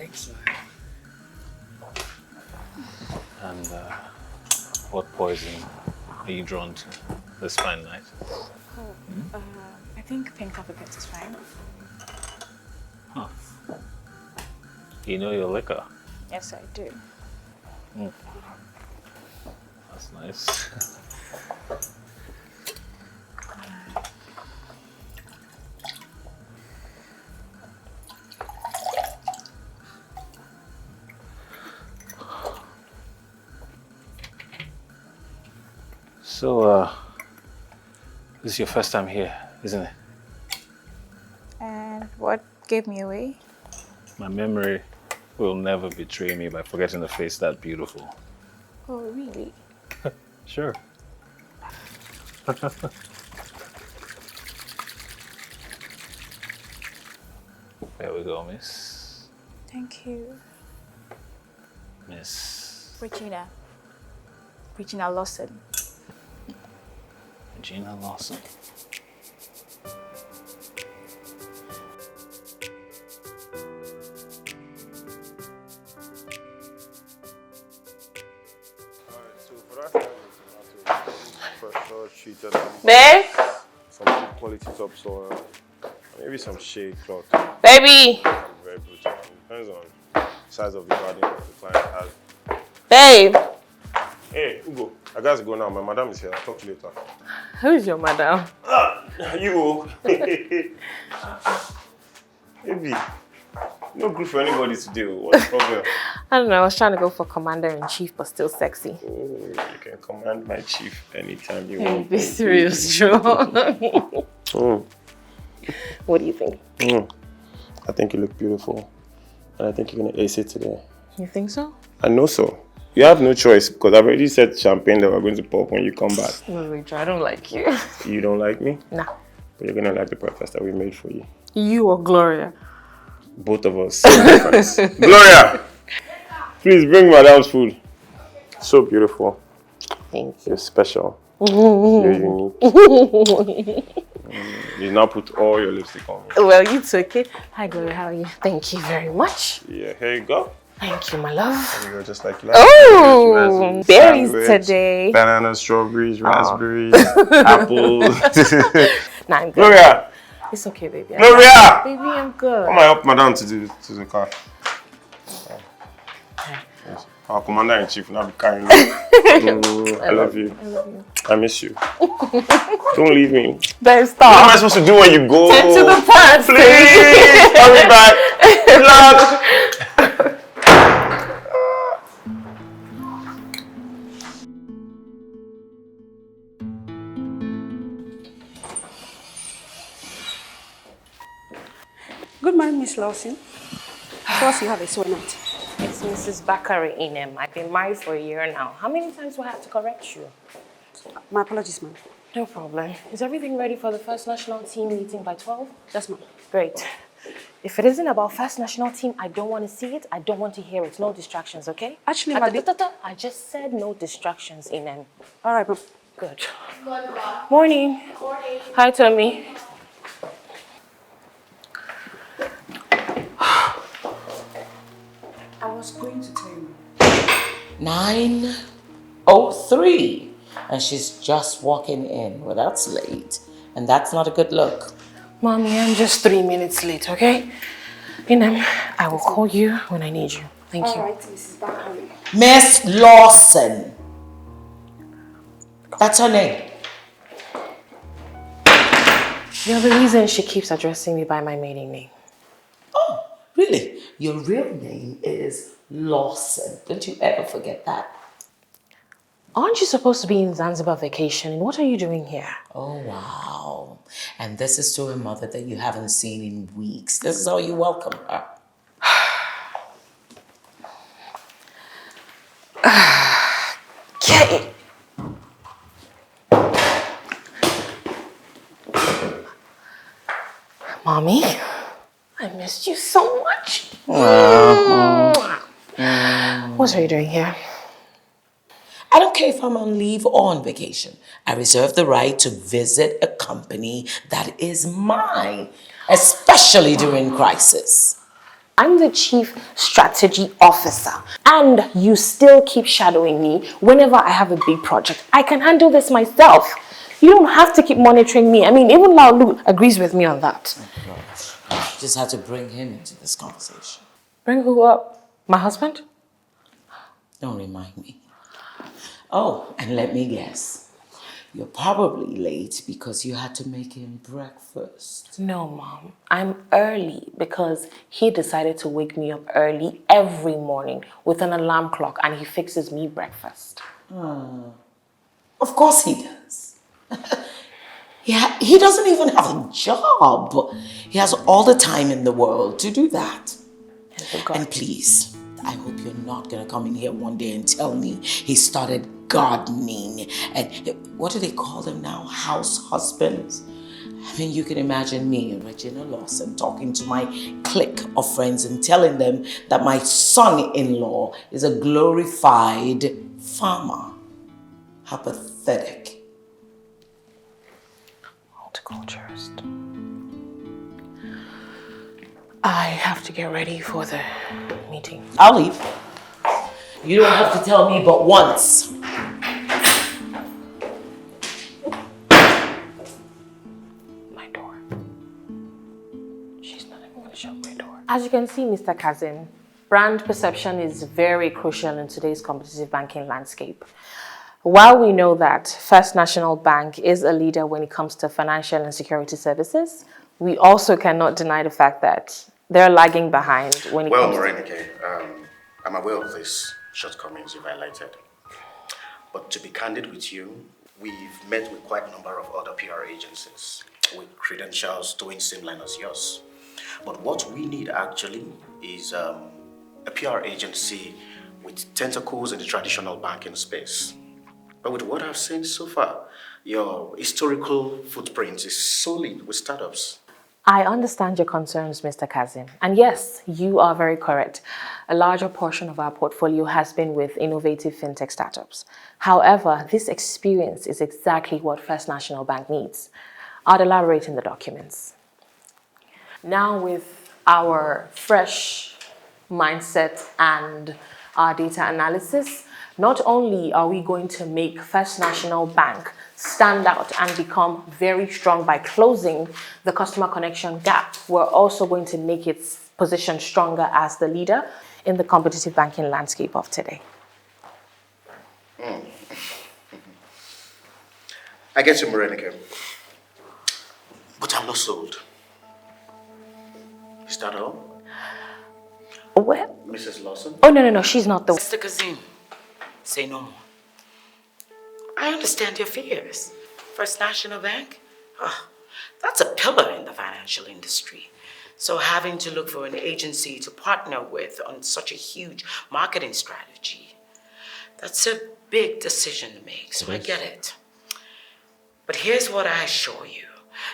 exile. And what poison are you drawn to this fine night? I think pink apricot is fine. Huh. You know your liquor? Yes, I do. That's nice. So, this is your first time here, isn't it? And what gave me away? My memory will never betray me by forgetting a face that beautiful. Oh, really? Sure. There we go, miss. Thank you. Miss Regina. Regina Lawson. Regina Lawson. Treated Babe? some good quality topsoil, maybe some shade cloth. Baby? Very brutal. Depends on the size of the garden the client has. Babe? Hey, Ugo, I gotta go now. My madam is here. I'll talk to you later. Who is your madam? You. Baby, no good for anybody to do. What's the problem? I don't know, I was trying to go for commander-in-chief, but still sexy. Oh, you can command my chief anytime you Hey, want. be serious, Joe. What do you think? I think you look beautiful. And I think you're gonna ace it today. You think so? I know so. You have no choice because I've already said champagne that we're going to pop when you come back. No, wait, Joe, I don't like you. You don't like me? Nah. But you're gonna like the breakfast that we made for you. You or Gloria? Both of us. Same difference. Gloria! Please bring madam's food. So beautiful. Thank you. You're special. You're unique. You now put all your lipstick on me. Well, you took it. Hi, Gloria, how are you? Thank you very much. Yeah, here you go. Thank you, my love. There you go, just like you like. Oh, berries Sandwich, today. Bananas, strawberries, raspberries, apples. Nah, I'm good. Gloria! It's okay, baby. Gloria! Baby, I'm good. Come and help madam to the car. Our commander-in-chief now be carrying me. I love you. I love you. I miss you. Don't leave me. Then What am I stop. supposed to do when you go? Get to the point. Please, hurry back. Lord. Good morning, Miss Lawson. Of course, you have a swear night. It's Mrs. Bakari Inem. I've been married for a year now. How many times do I have to correct you? My apologies, ma'am. No problem. Is everything ready for the first national team meeting by 12? Yes, ma'am. Great. If it isn't about first national team, I don't want to see it. I don't want to hear it. No distractions, okay? Actually, I just said no distractions, Inem. All right, ma'am. Good. Morning. Morning. Hi, Tommy. I was going to tell you. 9:03, and she's just walking in. Well, that's late, and that's not a good look. Mommy, I'm just 3 minutes late, okay? Inem, I will call you when I need you. Thank you. All right, Mrs. Bakari. Miss Lawson. That's her name. You're the reason she keeps addressing me by my maiden name. Oh, really? Your real name is Lawson. Don't you ever forget that. Aren't you supposed to be in Zanzibar vacation? What are you doing here? Oh, wow. And this is to a mother that you haven't seen in weeks. This is how you welcome her. Okay. Mommy, I missed you so much. What are you doing here? I don't care if I'm on leave or on vacation. I reserve the right to visit a company that is mine, especially during crisis. I'm the chief strategy officer. And you still keep shadowing me whenever I have a big project. I can handle this myself. You don't have to keep monitoring me. I mean, even Laolu agrees with me on that. Just had to bring him into this conversation. Bring who up? My husband? Don't remind me. Oh, and let me guess. You're probably late because you had to make him breakfast. No, Mom. I'm early because he decided to wake me up early every morning with an alarm clock, and he fixes me breakfast. Of course he does. Yeah, he doesn't even have a job. He has all the time in the world to do that. And please, I hope you're not gonna come in here one day and tell me he started gardening and what do they call them now? House husbands? I mean, you can imagine me, Regina Lawson, talking to my clique of friends and telling them that my son-in-law is a glorified farmer. How pathetic. Horticulturist. I have to get ready for the meeting. I'll leave. You don't have to tell me but once. My door. She's not even going to shut my door. As you can see, Mr. Kazim, brand perception is very crucial in today's competitive banking landscape. While we know that First National Bank is a leader when it comes to financial and security services, we also cannot deny the fact that they're lagging behind when it comes to... Well, Morenike, I'm aware of these shortcomings you've highlighted. But to be candid with you, we've met with quite a number of other PR agencies with credentials doing same line as yours. But what we need actually is a PR agency with tentacles in the traditional banking space. But with what I've seen so far, your historical footprint is solid with startups. I understand your concerns, Mr. Kazim. And yes, you are very correct. A larger portion of our portfolio has been with innovative fintech startups. However, this experience is exactly what First National Bank needs. I'll elaborate in the documents. Now with our fresh mindset and our data analysis, not only are we going to make First National Bank stand out and become very strong by closing the customer connection gap, we're also going to make its position stronger as the leader in the competitive banking landscape of today. I get you, Morenike. But I'm not sold. Is that all? Well, Mrs. Lawson? oh, no, she's not the... Mr. Kazim, say no more. I understand your fears. First National Bank? Oh, that's a pillar in the financial industry. So having to look for an agency to partner with on such a huge marketing strategy, that's a big decision to make, so I get it. But here's what I assure you.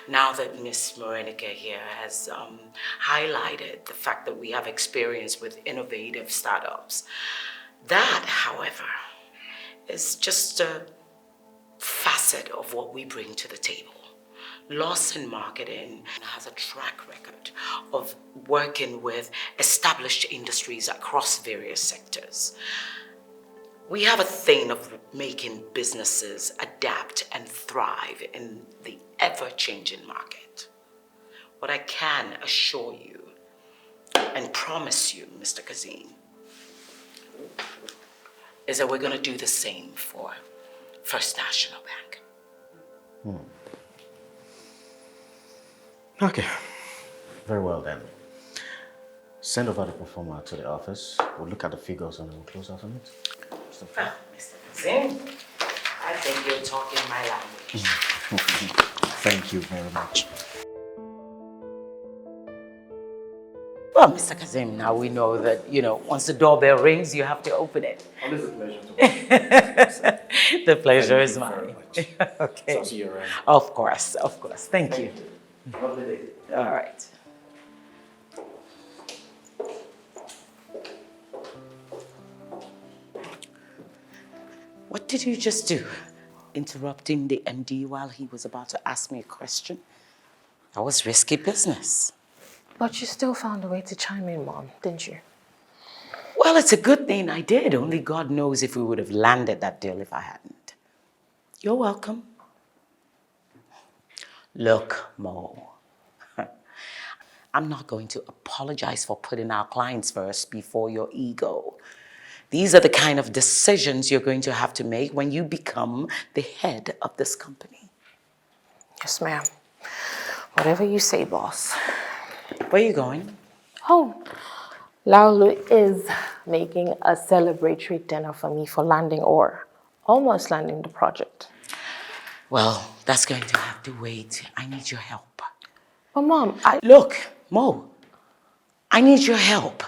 Now that Ms. Morenike here has highlighted the fact that we have experience with innovative startups, that, however, is just a facet of what we bring to the table. Lawson Marketing has a track record of working with established industries across various sectors. We have a thing of making businesses adapt and thrive in the ever-changing market. What I can assure you and promise you, Mr. Kazim, is that we're going to do the same for First National Bank. Okay. Very well then. Send over the performer to the office. We'll look at the figures and we'll close out on it. Well, Mr. Kazim, I think you're talking my language. Thank you very much. Well, Mr. Kazim, now we know that, once the doorbell rings, you have to open it. Always a pleasure to The pleasure is Thank you very mine. much. Okay. I'll see you around. Of course. Thank you. Lovely day. All right. What did you just do? Interrupting the MD while he was about to ask me a question? That was risky business. But you still found a way to chime in, Mom, didn't you? Well, it's a good thing I did. Only God knows if we would have landed that deal if I hadn't. You're welcome. Look, Mo, I'm not going to apologize for putting our clients first before your ego. These are the kind of decisions you're going to have to make when you become the head of this company. Yes, ma'am. Whatever you say, boss. Where are you going? Oh, Laulu is making a celebratory dinner for me for landing or almost landing the project. Well, that's going to have to wait. I need your help. But Mom, Look, Mo, I need your help.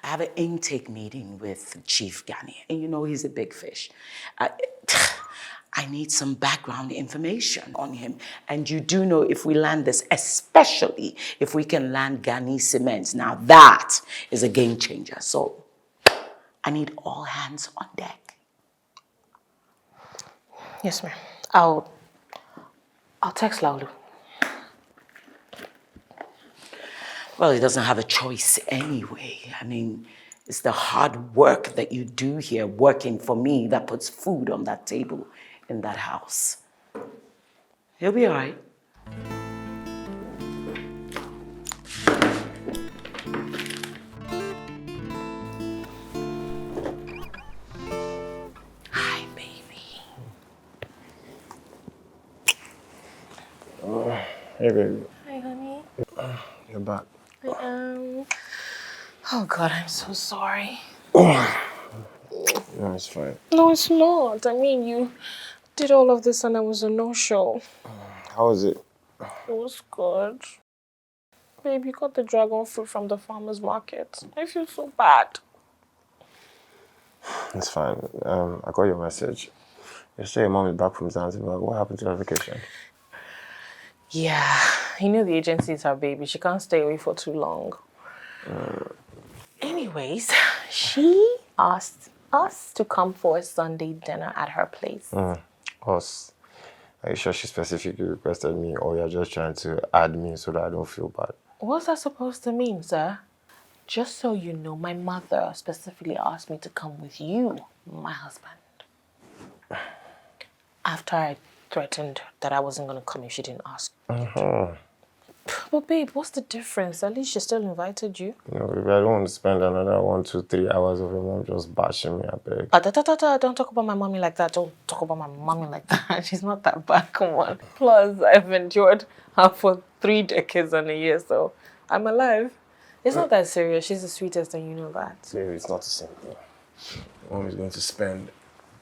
I have an intake meeting with Chief Gani, and you know he's a big fish. I need some background information on him. And you do know if we land this, especially if we can land Gani Cements, now that is a game changer. So I need all hands on deck. Yes, ma'am. I'll text Laulu. Well, he doesn't have a choice anyway. I mean, it's the hard work that you do here, working for me, that puts food on that table in that house. He'll be all right. Hi, baby. Hey, baby. Hi, honey. You're back. Oh, God, I'm so sorry. No, it's fine. No, it's not. I mean, you did all of this and I was a no-show. How was it? It was good. Babe, you got the dragon fruit from the farmer's market. I feel so bad. It's fine. I got your message. Yesterday, your mom is back from Zanzibar. What happened to her vacation? Yeah, you know the agency is her baby. She can't stay away for too long. Anyways, she asked us to come for a Sunday dinner at her place. Us. Are you sure she specifically requested me, or you're just trying to add me so that I don't feel bad? What's that supposed to mean, sir? Just so you know, my mother specifically asked me to come with you, my husband. After I threatened that I wasn't going to come if she didn't ask. But babe, what's the difference? At least she still invited you. No, baby, I don't want to spend another 1, 2, 3 hours of your mom just bashing me, I beg. Don't talk about my mommy like that. Don't talk about my mommy like that. She's not that bad, come on. Plus, I've endured her for 3 decades and a year, so I'm alive. It's not that serious. She's the sweetest and you know that. Baby, it's not the same thing. Mom is going to spend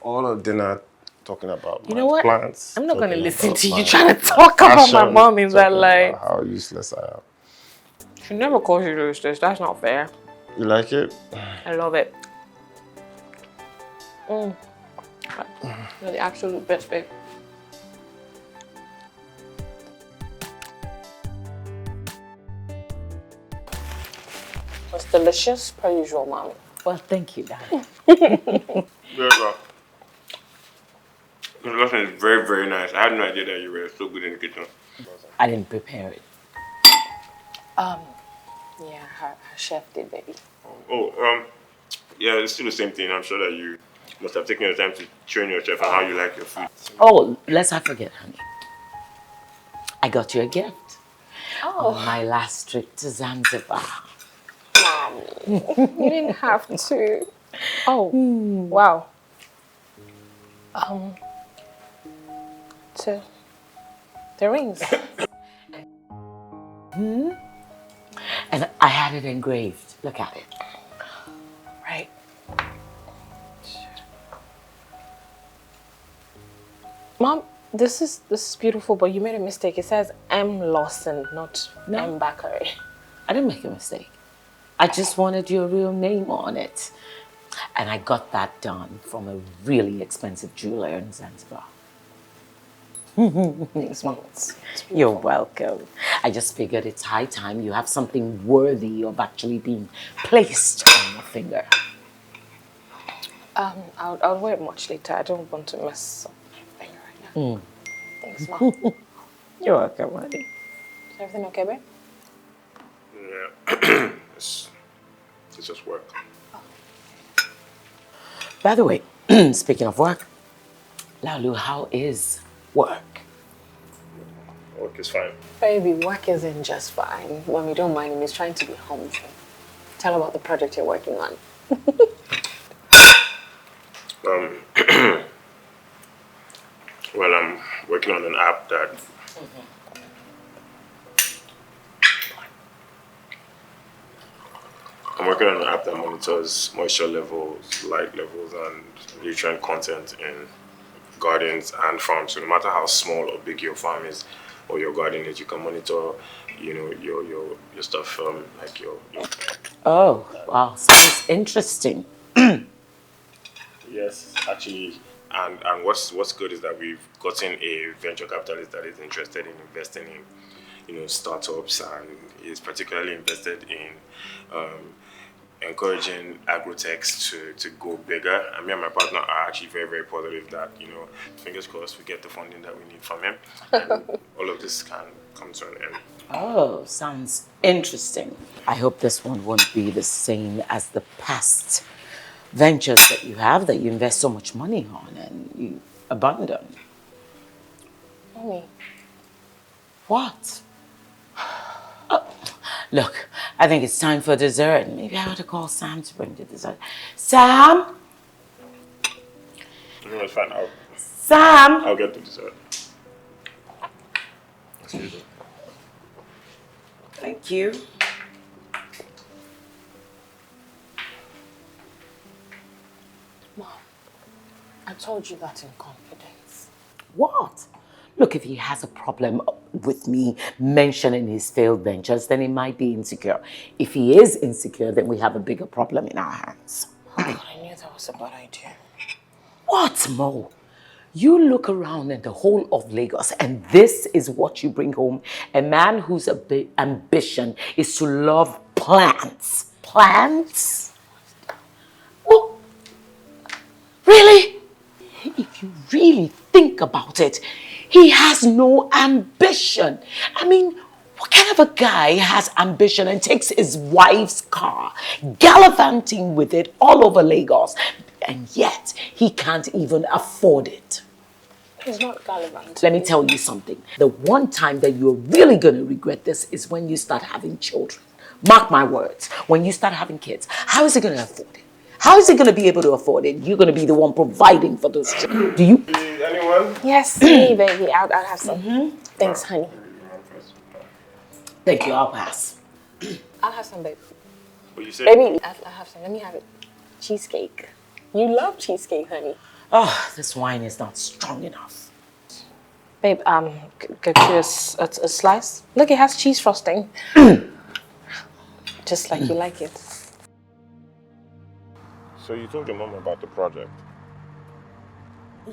all of dinner talking about You know what? plants. I'm not going to talking listen about to you my trying to talk about my passion, mom in that talking light. about how useless I am. She never calls you useless. That's not fair. You like it? I love it. You're the absolute best, babe. It's delicious, per usual, mommy. Well, thank you, darling. Yeah, the lesson is very, very nice. I had no idea that you were so good in the kitchen. I didn't prepare it. Yeah, her chef did, baby. Yeah, it's still the same thing. I'm sure that you must have taken the time to train your chef on how you like your food. Oh, lest I forget, honey. I got you a gift. On my last trip to Zanzibar. You didn't have to. Oh, wow. So, the rings. And I had it engraved. Look at it. Right. Mom, this is beautiful, but you made a mistake. It says M. Lawson, not M. Bakari. I didn't make a mistake. I just wanted your real name on it. And I got that done from a really expensive jeweler in Zanzibar. Thanks, Mom. You're welcome. I just figured it's high time you have something worthy of actually being placed on your finger. I'll wear it much later. I don't want to mess up my finger right now. Thanks, Mom. Is You're welcome, honey. everything okay, babe? Yeah. it's just work. By the way, speaking of work, Laulu, how is work? Work is fine. Baby, work isn't just fine. When we don't mind him, he's trying to be humble. Tell about the project you're working on. Well, I'm working on an app that monitors moisture levels, light levels, and nutrient content in gardens and farms. So no matter how small or big your farm is or your garden is, you can monitor, your stuff like your. Oh, wow, sounds interesting. Yes, actually, and what's good is that we've gotten a venture capitalist that is interested in investing in, startups, and is particularly invested in encouraging agrotechs to go bigger. And me and my partner are actually very, very positive that, fingers crossed, we get the funding that we need from him, and all of this can come to an end. Oh, sounds interesting. I hope this one won't be the same as the past ventures that you invest so much money on and you abandon. Mommy. What? Oh, look, I think it's time for dessert. Maybe I ought to call Sam to bring the dessert. Sam? No, it's fine. Sam? I'll get the dessert. Excuse me. Thank you. Mom, I told you that in confidence. What? Look, if he has a problem with me mentioning his failed ventures, then he might be insecure. If he is insecure, then we have a bigger problem in our hands. Oh God, I knew that was a bad idea. What, Mo? You look around in the whole of Lagos and this is what you bring home. A man whose ambition is to love plants. Plants? Oh, really? If you really think about it, he has no ambition. I mean, what kind of a guy has ambition and takes his wife's car, gallivanting with it all over Lagos, and yet he can't even afford it? He's not gallivant. Let me tell you something. The one time that you're really going to regret this is when you start having children. Mark my words. When you start having kids, how is he going to afford it? How is he going to be able to afford it? You're going to be the one providing for those children. Do you? Anyone? Yes, me, baby. I'll have some. Thanks, honey. Thank you. I'll pass. I'll have some, babe. What you say? Baby, I'll have some. Let me have it. Cheesecake. You love cheesecake, honey. Oh, this wine is not strong enough. Babe, get you a slice. Look, it has cheese frosting. Just like you like it. So you told your mom about the project?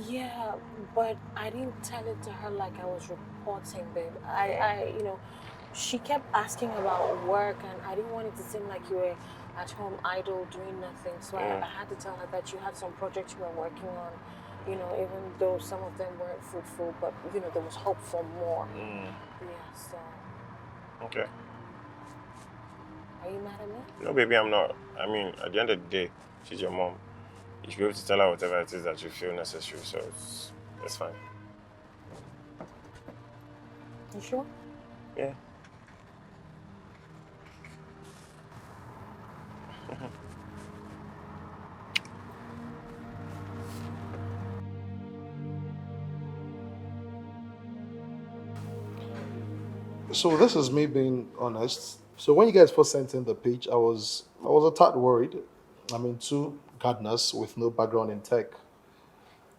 Yeah, but I didn't tell it to her like I was reporting, babe. I she kept asking about work, and I didn't want it to seem like you were at home idle doing nothing. So I had to tell her that you had some projects you were working on, even though some of them weren't fruitful, but there was hope for more. Yeah, so. Okay. Are you mad at me? No, baby, I'm not. I mean, at the end of the day, she's your mom. You should be able to tell her whatever it is that you feel necessary, so it's fine. You sure? Yeah. So this is me being honest. So when you guys first sent in the pitch, I was a tad worried. I mean, two gardeners with no background in tech.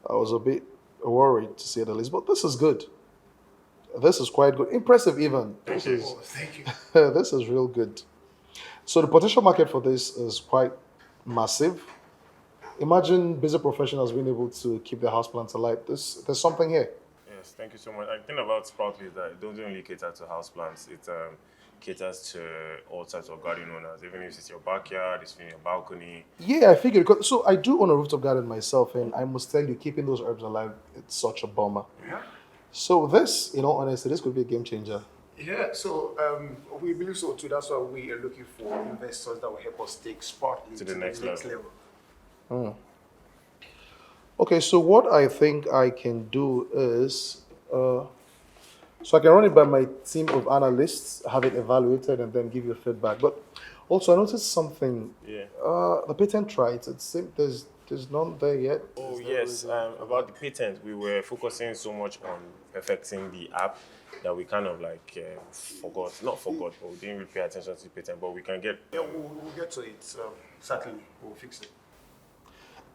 I was a bit worried to say the least, but this is good. This is quite good. Impressive even. Thank you. This is real good. So the potential market for this is quite massive. Imagine busy professionals being able to keep their houseplants alive. There's something here. Yes, thank you so much. The thing about Sproutly is that it doesn't only cater to houseplants. It caters to all types of garden owners, even if it's your backyard, it's in your balcony. Yeah, I figured. So I do own a rooftop garden myself, and I must tell you, keeping those herbs alive, it's such a bummer. Yeah. So this, in all honesty, this could be a game changer. Yeah, so we believe so too. That's why we are looking for investors that will help us take Sparkly To the next level. Okay, so what I think I can do is, so I can run it by my team of analysts, have it evaluated, and then give you feedback. But also, I noticed something. Yeah. The patent rights. There's none there yet. Oh, Is that yes. really- About the patent, we were focusing so much on perfecting the app that we kind of like not forgot, but we didn't really pay attention to the patent, but we can get. Yeah, we'll get to it. Certainly, we'll fix it.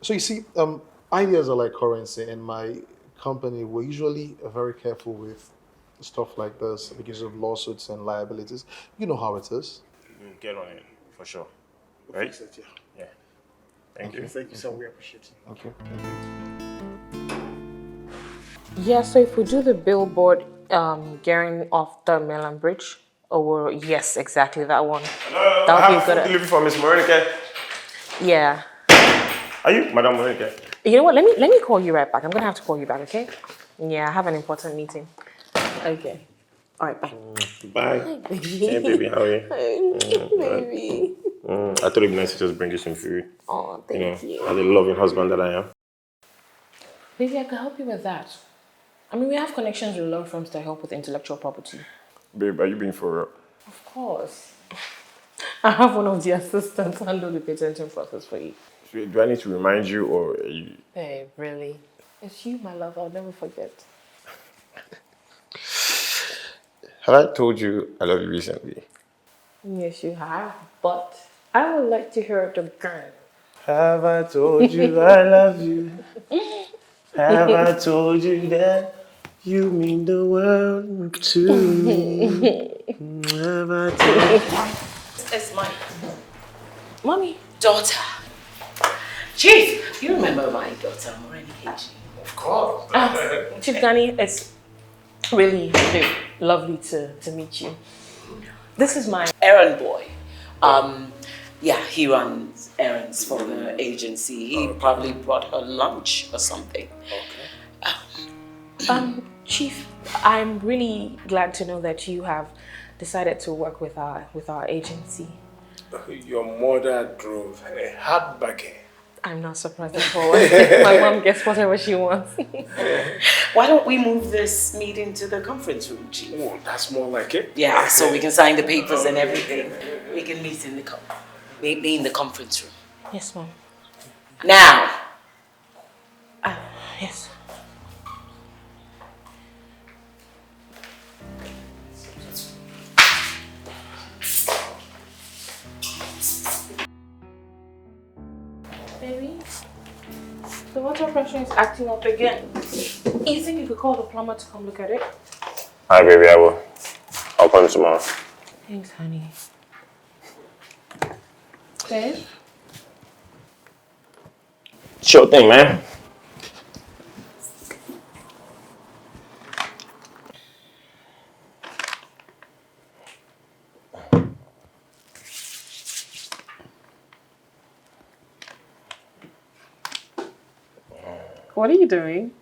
So you see, ideas are like currency. In my company, we're usually very careful with stuff like this because of lawsuits and liabilities. You know how it is. We'll get on it for sure. We'll Right? fix it, yeah. Yeah. Thank you. Thank you, sir. We appreciate it. Okay. Yeah, so if we do the billboard gearing off the Milan Bridge, or yes, exactly that one. That would be good. Delivery for Miss Morenike. Yeah. Are you Madam Morenike? You know what? Let me call you right back. I'm gonna have to call you back, okay? Yeah, I have an important meeting. Okay. All right, bye. Bye. Hey, baby, how are you? Baby. I thought it'd be nice to just bring you some food. Oh, You know, thank you. as a loving husband that I am. Maybe I could help you with that. I mean, we have connections with law firms to help with intellectual property. Babe, are you being for real? Of course. I have one of the assistants handle the patenting process for you. So, do I need to remind you, or are you... Hey, really? It's you, my love. I'll never forget. Have I told you I love you recently? Yes, you have. But I would like to hear it again. Have I told you I love you? Have I told you that you mean the world to me? Have I told you? It's my Mommy. daughter. Chief, you remember my daughter, Moreni Kechi? Of course. Chief Gani, it's really lovely to meet you. This is my Errand boy. Yeah, he runs errands for the agency. He probably brought her lunch or something. Chief. I'm really glad to know that you have decided to work with our agency. Your mother drove a hard bargain. I'm not surprised at all. My mom gets whatever she wants. Why don't we move this meeting to the conference room, Chief? Oh, that's more like it. Yeah, so we can sign the papers and everything. We can meet in the conference room. Yes, Mom. Now, Yes. Baby, the water pressure is acting up again. You think you could call the plumber to come look at it? Hi, baby, I will. I'll come tomorrow. Thanks, honey. Babe? Sure thing, man. What are you doing?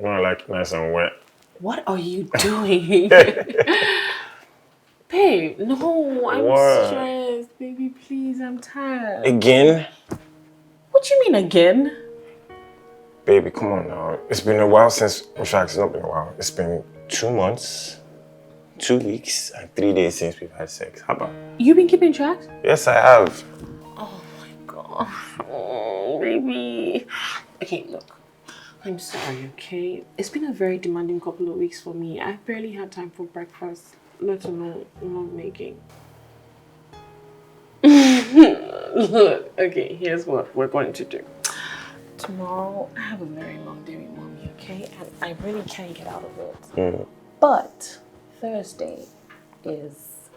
I like nice and wet. What are you doing? Babe, no, I'm What? stressed. Baby, please, I'm tired. Again? What do you mean again? Baby, come on now. It's been a while since, in fact, it's not been a while. It's been 2 months, 2 weeks, and 3 days since we've had sex. How about? You've been keeping track? Yes, I have. Oh my god. Oh, baby. Okay, look. I'm sorry, okay? It's been a very demanding couple of weeks for me. I've barely had time for breakfast, let alone love making. Look, okay, here's what we're going to do. Tomorrow, I have a very long day with mommy, okay? And I really can't get out of it. But Thursday is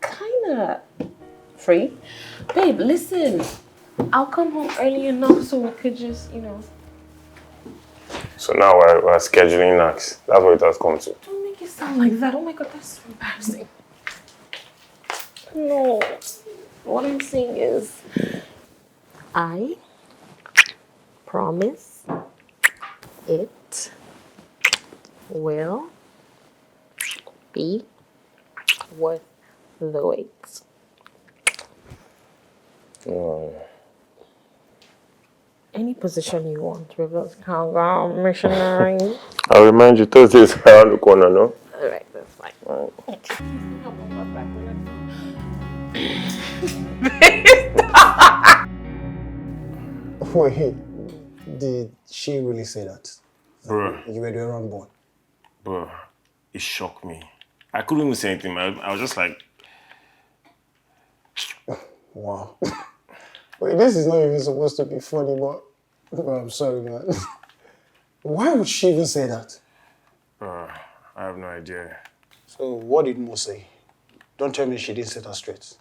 kinda free. Babe, listen. I'll come home early enough so we could just, So now we're scheduling knacks. That's what it has come to. Don't make it sound like that. Oh my god, that's so embarrassing. No. What I'm saying is, I promise it will be worth the wait. Any position you want, reverse cowgirl, missionary. I'll remind you, Thursday is around the corner, no? Alright, that's fine. Wait, did she really say that? Bro, You were the wrong boy. bro, it shocked me. I couldn't even say anything, man. I was just like, Wow. Wait, this is not even supposed to be funny, but I'm sorry, man. Why would she even say that? bro, I have no idea. So what did Mo say? Don't tell me she didn't set her straight.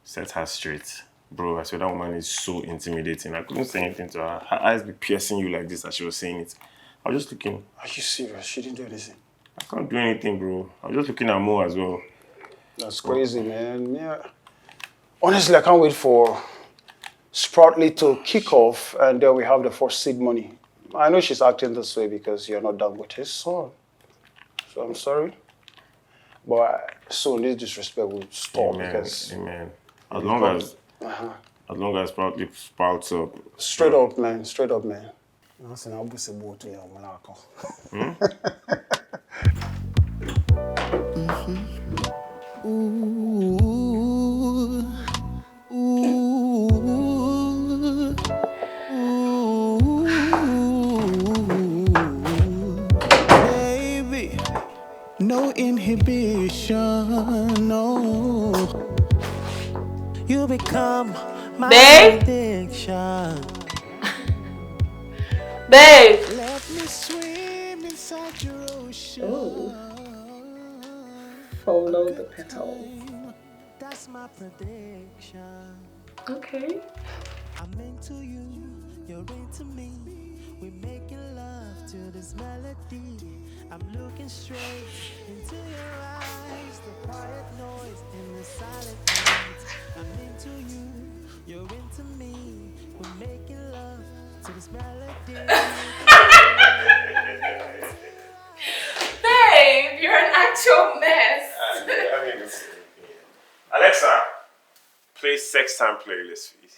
Set her straight. Bro, I swear that woman is so intimidating. I couldn't say anything to her. Her eyes be piercing you like this as she was saying it. I was just looking. Are you serious? She didn't do anything. I can't do anything, bro. I was just looking at Mo as well. That's crazy, man. Yeah. Honestly, I can't wait for Sproutly to kick off and then we have the first seed money. I know she's acting this way because you're not done with his son. So I'm sorry. But soon this disrespect will stop Amen. because Amen. As long as probably sprouts up. straight up, man. Straight up, man. Baby, no inhibition, no. You become my Babe? addiction. Babe! Let me swim inside your ocean. Follow the petals. That's my prediction. Okay. I'm into you, you're into me. We're making love to this melody. I'm looking straight into your eyes, the quiet noise in the silent night. I'm into you, you're into me. We're making love to this melody. Babe, you're an actual mess. Alexa, play Sex Time playlist, please.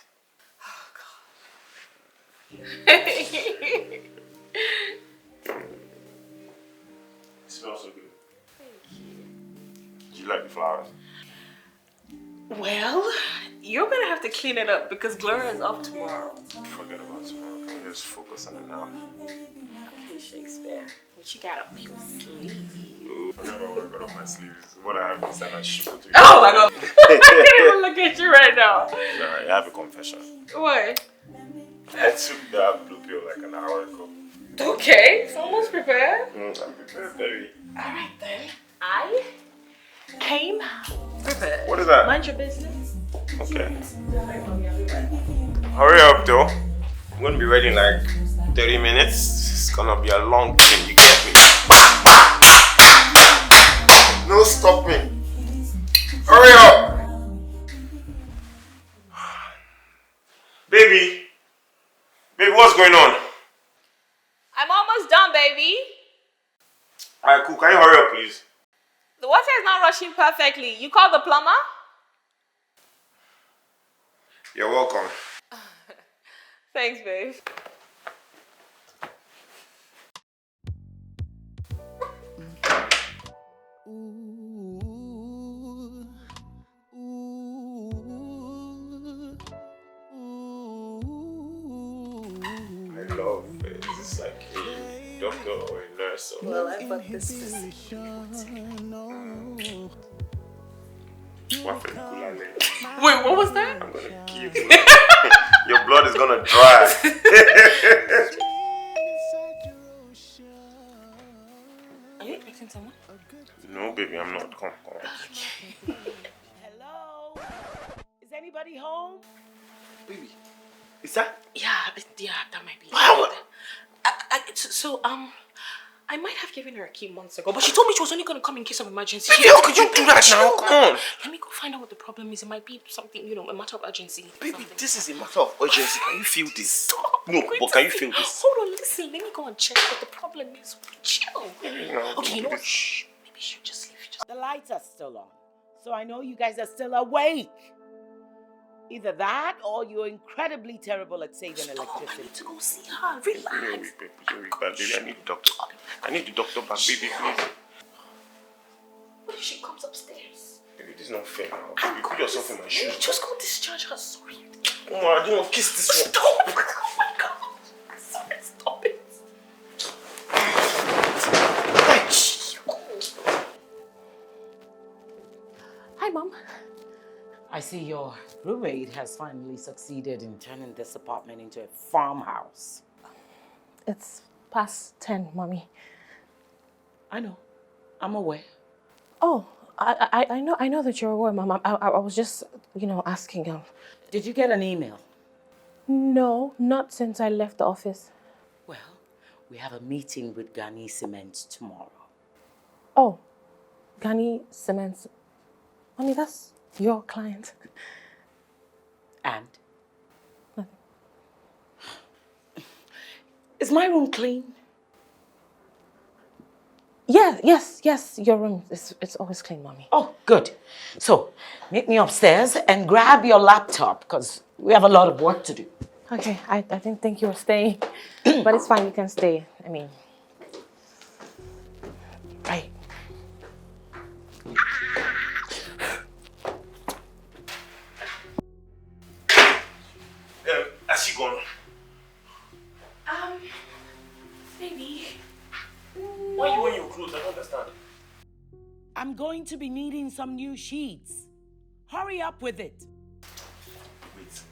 It smells so good. Do you like the flowers? Well, you're gonna have to clean it up because Gloria is off tomorrow. Forget about tomorrow. Can we just focus on it now? Hey, Shakespeare. What you got up your sleeve? Ooh, I never want to got off my sleeves. What I have is that I shoot to you. Oh my god! I can't even look at you right now. Alright, I have a confession. What? I took that blue pill like an hour ago. Okay, so almost prepared. I'm prepared, baby. Alright then. I came prepared. What is that? Mind your business. Okay. Hurry up, though. I'm gonna be ready in like 30 minutes. It's gonna be a long thing, you get me? No stopping. Hurry up! Baby! Baby, what's going on? I'm almost done, baby. Alright, cool. Can you hurry up, please? The water is not rushing perfectly. You called the plumber? You're welcome. Thanks, babe. I love it. Is this like a doctor or a nurse? Or Well, I bought this specific. what for the cooler lady? Wait, what was that? I'm gonna kill you. Your blood is gonna dry. Are you expecting someone? No, baby, I'm not. Come on. Hello? Is anybody home? Baby, is that? Yeah, that might be. Wow. I might have given her a key months ago, but she told me she was only going to come in case of emergency. Baby, how could you do that now? Come on. Let me go find out what the problem is. It might be something, a matter of urgency. Baby, something. this is a matter of urgency. Can you feel this? Stop. No, but can you feel this? Hold on, listen. Let me go and check what the problem is. Chill. No, Okay, you know what? Shh. Maybe she'll just leave. The lights are still on. So I know you guys are still awake. Either that or you're incredibly terrible at saving electricity. I need to go see her. Relax. Baby, I need the doctor. I need the doctor back, baby, please. What if she comes upstairs? Baby, this is not fair now. Baby, put yourself in my shoes. Just go discharge her. Sorry. Oh, I don't want to kiss this one. Stop! Oh my God. Sorry, stop it. Hi, Mom. I see your roommate has finally succeeded in turning this apartment into a farmhouse. It's past 10, Mommy. I know. I'm aware. Oh, I know that you're aware, Mom. I was just, asking. Did you get an email? No, not since I left the office. Well, we have a meeting with Ghani Cements tomorrow. Oh, Ghani Cements. Mommy, that's your client. And? Nothing. Is my room clean? Yeah, yes, your room. It's always clean, Mommy. Oh, good. So, meet me upstairs and grab your laptop, because we have a lot of work to do. Okay, I didn't think you were staying. But it's fine, you can stay. I mean, right. Has she gone? Baby. Why are you wearing your clothes? I don't understand. I'm going to be needing some new sheets. Hurry up with it. Wait,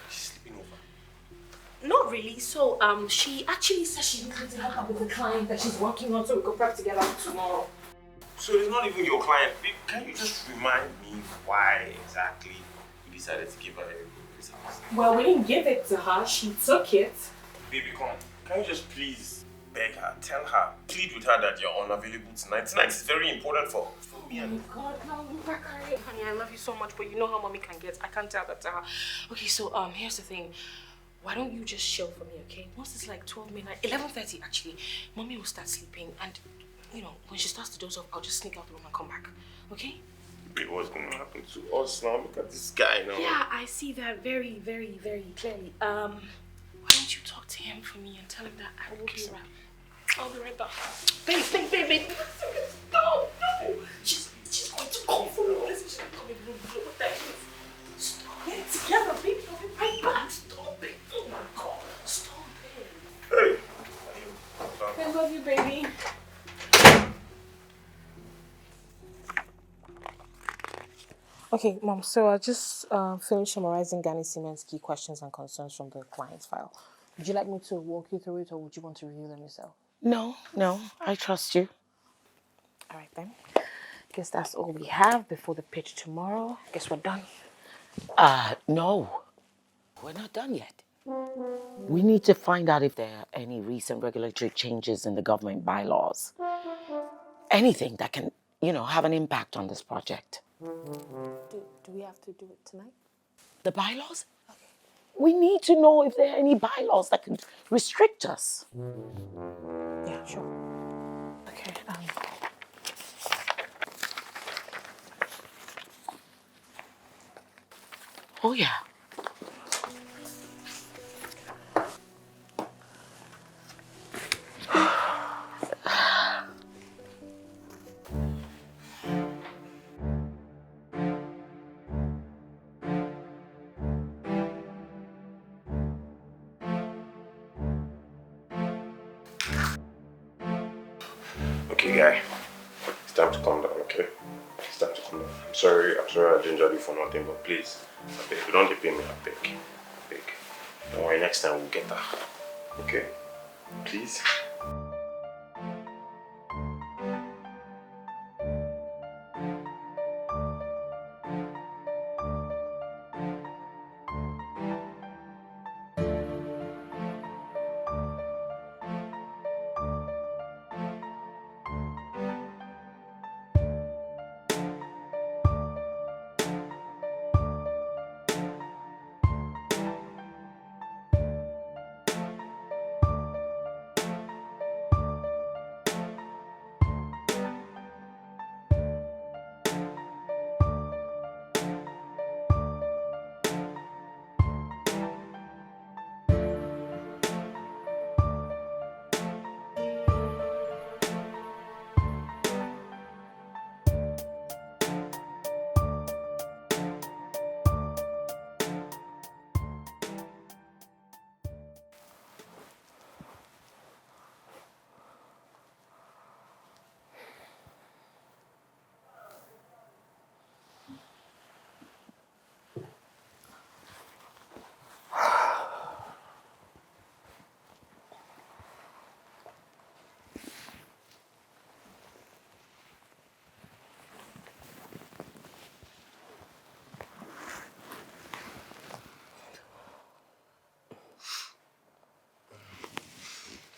she's sleeping over. Not really. So, she actually said she needed to help her with the client that she's working on so we could prep together tomorrow. So it's not even your client. Babe, can you just remind me why exactly you decided to give her a room in this house? Well, we didn't give it to her. She took it. Baby, come on. Can you just please beg her, tell her, plead with her that you're unavailable tonight? Tonight is very important for me and... Oh God, no, honey, I love you so much, but you know how mommy can get. I can't tell that to her. Okay, so here's the thing. Why don't you just chill for me, okay? Once it's like 12 midnight, 11:30 actually, mommy will start sleeping, and when she starts to doze off, I'll just sneak out the room and come back, okay? Babe, what's going to happen to us now? Look at this guy now. Yeah, I see that very, very, very clearly. Why don't you talk to him for me and tell him that I will be right. I'll be right back. Babe. No. She's going to call for me. Listen, she's coming to the room. What the heck? Stop it together, baby. I'll be right back. Stop it. Oh my God. Stop it. Hey. I love you, baby. Okay, Mom, so I just finished summarizing Ghani Cements' key questions and concerns from the client's file. Would you like me to walk you through it, or would you want to review them yourself? No, I trust you. All right, then. Guess that's all we have before the pitch tomorrow. Guess we're done. No. We're not done yet. We need to find out if there are any recent regulatory changes in the government bylaws. Anything that can, have an impact on this project. Do we have to do it tonight? The bylaws? Okay. We need to know if there are any bylaws that can restrict us. Yeah, sure. Okay, Oh, yeah. Okay, guy. It's time to calm down, okay? It's time to calm down. I'm sorry I gingered you for nothing, but please, I beg, you don't pay me, I beg. Don't worry, next time we'll get her. Okay? Please?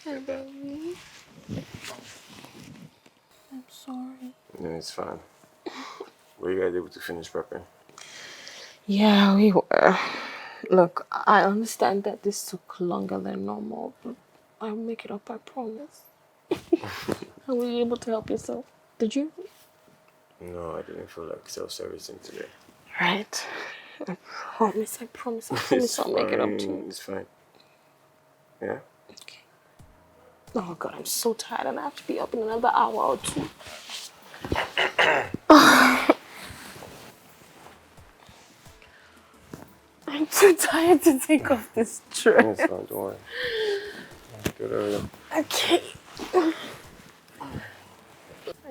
Hi, baby. I'm sorry. No, it's fine. Were you guys able to finish prepping? Yeah, we were. Look, I understand that this took longer than normal, but I'll make it up, I promise. Were you able to help yourself? Did you? No, I didn't feel like self-servicing today. Right. I promise It's I'll make it up to you. fine. It's fine. Yeah? Okay. Oh God, I'm so tired and I have to be up in another hour or two. I'm too tired to take off this dress. It's fine, don't worry. Good early. Okay. I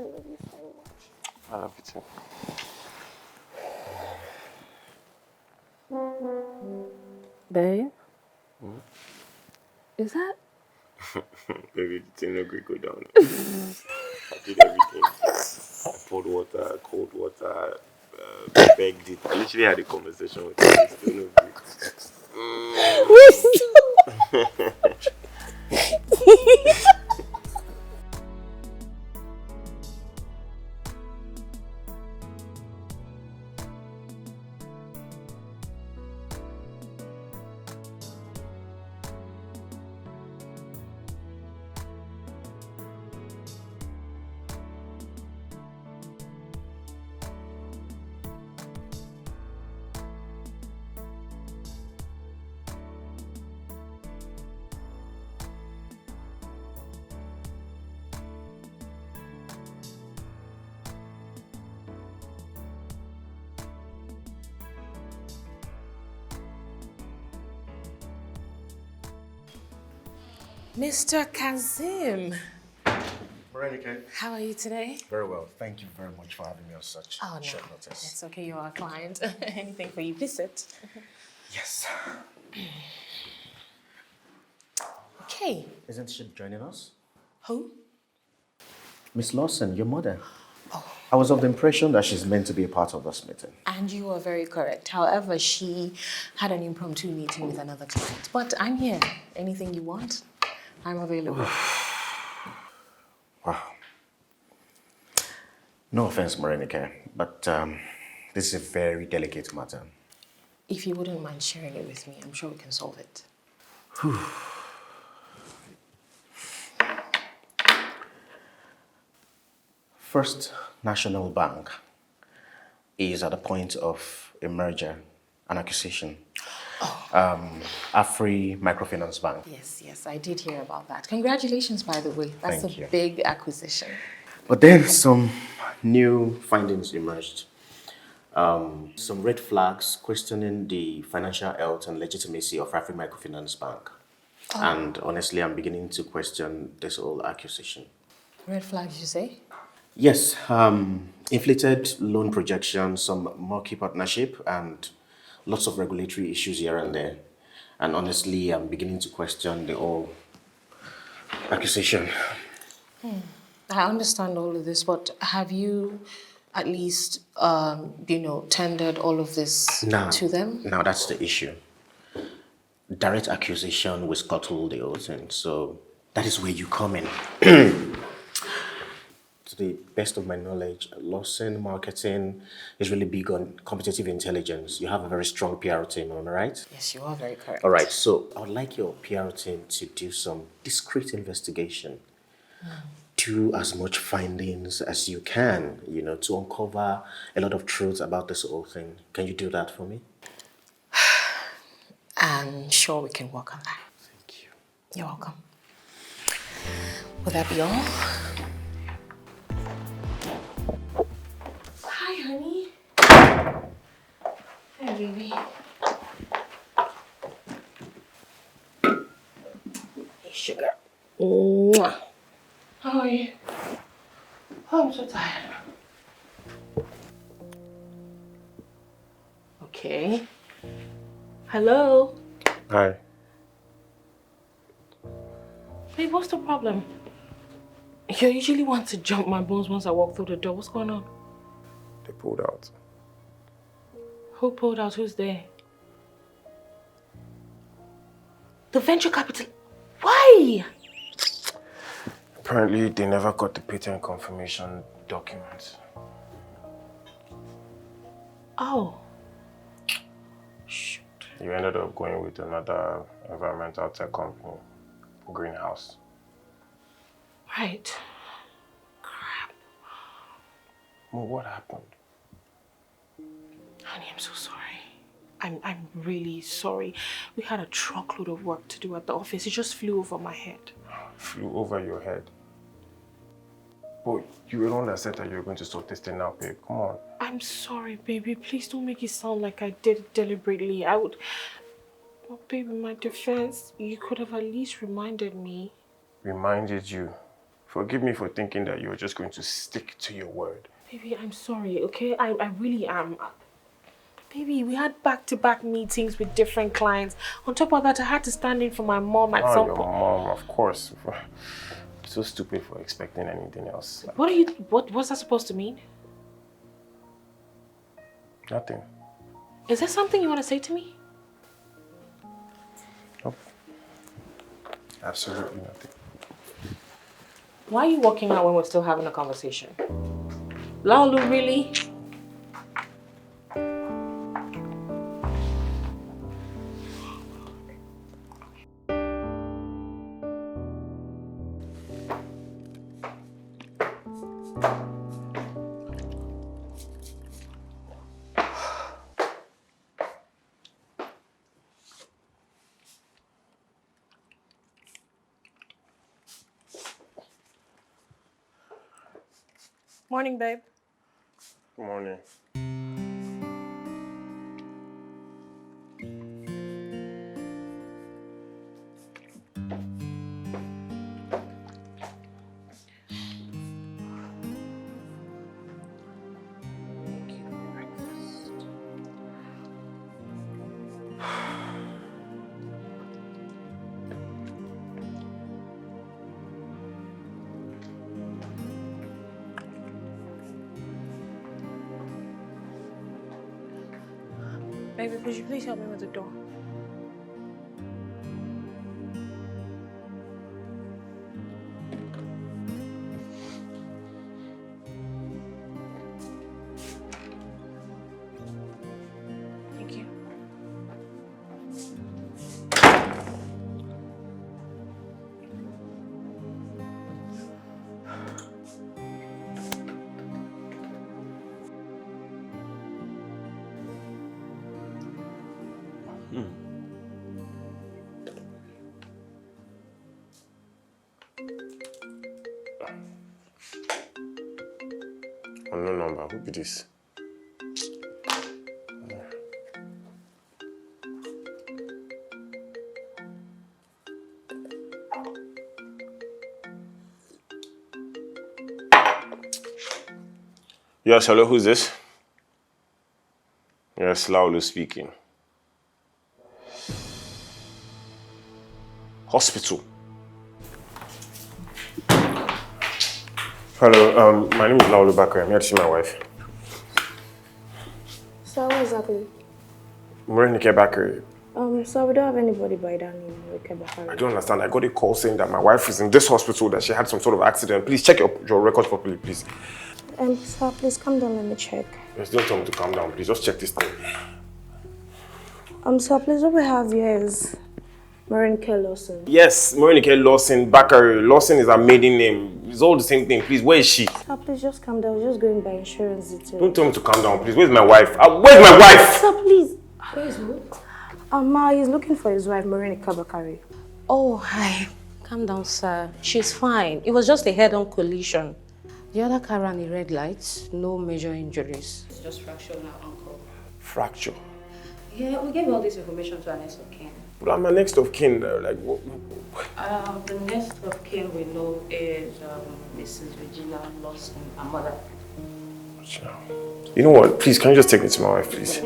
love you so much. I love you too. Babe? Is that? Baby, the thing no go down. I did everything. I poured water, cold water, begged it. I literally had a conversation with her. It's still no good. Mr. Kazim, Veronica. how are you today? Very well. Thank you very much for having me on such short notice. It's okay, you're our client. Anything for you, please sit. Yes. Okay. Isn't she joining us? Who? Miss Lawson, your mother. I was of the impression that she's meant to be a part of this meeting. And you are very correct. However, she had an impromptu meeting with another client. But I'm here. Anything you want, I'm available. Wow. No offense, Morenike, but this is a very delicate matter. If you wouldn't mind sharing it with me, I'm sure we can solve it. First National Bank is at the point of a merger, an acquisition. Afri Microfinance Bank. Yes, I did hear about that. Congratulations, by the way. That's Thank a you. big acquisition. But then some new findings emerged. Some red flags questioning the financial health and legitimacy of Afri Microfinance Bank. And honestly, I'm beginning to question this whole acquisition. Red flags, you say? Yes, inflated loan projections, some murky partnership, and lots of regulatory issues here and there. And honestly, I'm beginning to question the whole acquisition. I understand all of this, but have you at least, tendered all of this to them? Now that's the issue. Direct acquisition will scuttle the whole thing, so that is where you come in. To the best of my knowledge, Lawson Marketing is really big on competitive intelligence. You have a very strong PR team, am I right? Yes, you are very correct. All right, so I would like your PR team to do some discreet investigation. Do as much findings as you can, to uncover a lot of truth about this whole thing. Can you do that for me? I'm sure we can work on that. Thank you. You're welcome. Would that be all? Hi, honey. Hi, baby. Hey, sugar. Mwah. How are you? Oh, I'm so tired. Okay. Hello? Hi. Babe, what's the problem? You usually want to jump my bones once I walk through the door. What's going on? They pulled out. Who pulled out? Who's there? The venture capital. Why? Apparently, they never got the patent confirmation documents. Oh. Shoot. You ended up going with another environmental tech company, Greenhouse. Right. Crap. Well, what happened? Honey, I'm so sorry. I'm really sorry. We had a truckload of work to do at the office. It just flew over my head. Flew over your head? But you were the one that said that you were going to sort this thing out, babe. Come on. I'm sorry, baby. Please don't make it sound like I did it deliberately. I would... But baby, in my defense, you could have at least reminded me. Reminded you? Forgive me for thinking that you were just going to stick to your word. Baby, I'm sorry, okay? I really am. Baby, we had back-to-back meetings with different clients. On top of that, I had to stand in for my mom at some Your point. mom, of course. So stupid for expecting anything else. What's that supposed to mean? Nothing. Is there something you want to say to me? Nope. Absolutely nothing. Why are you walking out when we're still having a conversation? Laulu, really? Morning, babe. Good morning. Baby, could you please help me with the door? Thank you. Unknown number. Who be this? Yes, hello, who's this? Yes, Laulu speaking. Hospital. Hello, my name is Laulu Bakari. I'm here to see my wife. So what exactly? Morenike Bakari. So we don't have anybody by that name, Bakari. I don't understand. I got a call saying that my wife is in this hospital, that she had some sort of accident. Please check your records properly, please. Sir, please come down, let me check. Yes, don't tell me to calm down, please. Just check this thing. Sir, please, what we have here is Morenike Lawson. Yes, Morenike Lawson Bakari. Lawson is her maiden name. It's all the same thing. Please, where is she? Sir, please just calm down. We're just going by insurance details. Don't tell me to calm down, please. Where's my wife? Where's my wife? Sir, please. Where's who? He's looking for his wife, Morenike Bakari. Oh, hi. Calm down, sir. She's fine. It was just a head-on collision. The other car ran a red light. No major injuries. It's just fracture on her ankle. Fracture. Yeah, we gave all this information to our next of kin. But I'm my next of kin. Like, what? The next of kin we know is Mrs. Regina Lawson, her mother. You know what? Please, can you just take me to my wife, please?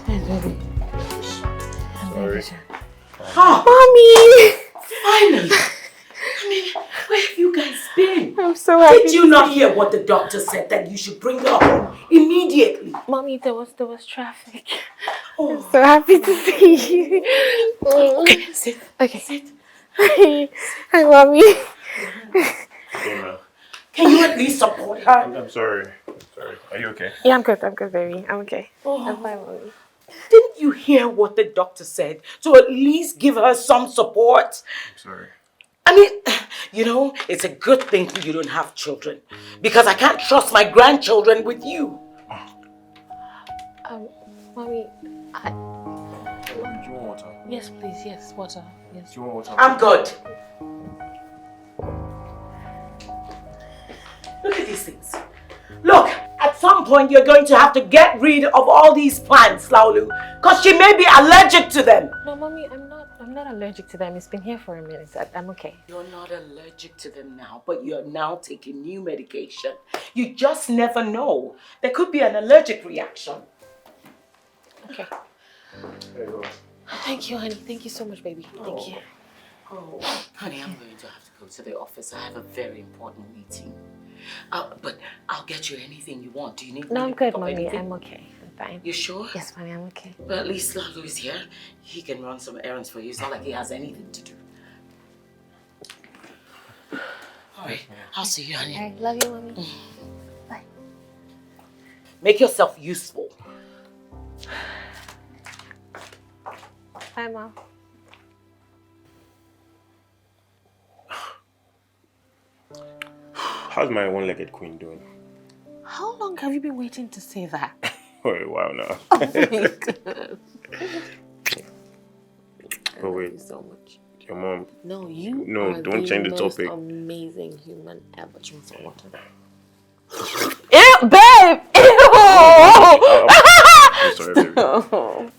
Okay. baby. Mommy! Finally! I mean, where have you guys been? I'm so happy. Did you not hear what the doctor said, that you should bring her home immediately? Mommy, there was traffic. I'm so happy to see you. Okay, sit. Okay. Sit. Hi, Mommy. Hey, man. Can you at least support her? I'm sorry. Are you okay? Yeah, I'm good, baby. I'm okay. I'm fine, Mommy. Didn't you hear what the doctor said? To at least give her some support? I'm sorry. I mean, you know, it's a good thing you don't have children. Because I can't trust my grandchildren with you. Mommy, Do you want water? yes, please, yes, water. Yes. Do you want water? I'm good. Look at these things. Look, at some point you're going to have to get rid of all these plants, Laulu. Because she may be allergic to them. No, Mommy, I'm not allergic to them. It's been here for a minute. I'm okay. You're not allergic to them now, but you're now taking new medication. You just never know. There could be an allergic reaction. Okay. There you go. Thank you, honey. Thank you so much, baby. Thank you. Oh, honey, I'm going to have to go to the office. I have a very important meeting. But I'll get you anything you want. Do you need No, me I'm to good, pick up Mommy. anything? I'm okay. I'm fine. You sure? Yes, Mommy, I'm okay. But at least Lalu is here. He can run some errands for you. It's not like he has anything to do. All right, I'll see you, honey. All right, love you, Mommy. Bye. Make yourself useful. Bye, Mom. How's my one-legged queen doing? How long have you been waiting to say that? Oh, wow, now. Oh my God. But wait, you so much. your mom. No, you No, are don't change the most topic. amazing human ever. Do you want some water? Ew, babe! Ew! I'm sorry, baby. Oh.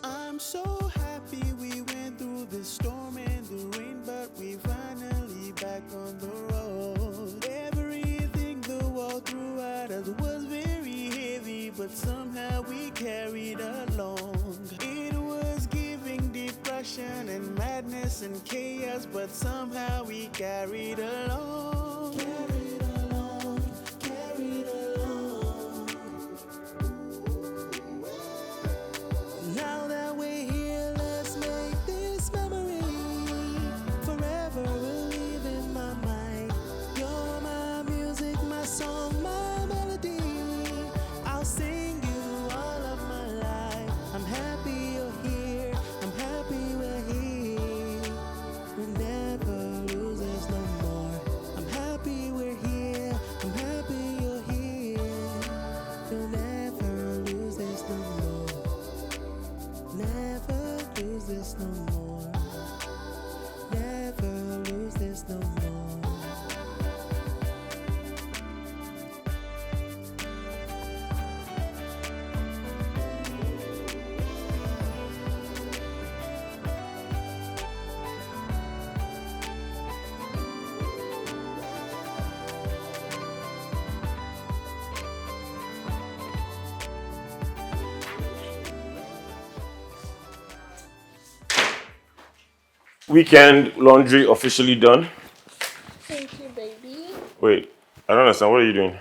I'm so happy we went through the storm and the rain, but we finally back on the road. Everything the world threw at us was very heavy, but somehow we carried along. It was giving depression and madness and chaos, but somehow we carried along. Carried along, carried along. Now that we're here, let's make this memory forever will live in my mind. You're my music, my song, my melody. I'll sing you all of my life. I'm happy you're here. I'm happy we're here. We'll never lose this no more. I'm happy we're here. I'm happy you're here. We'll never lose this no more. Never lose this no more. Never lose this no more. Weekend laundry officially done. Thank you, baby. Wait, I don't understand. What are you doing?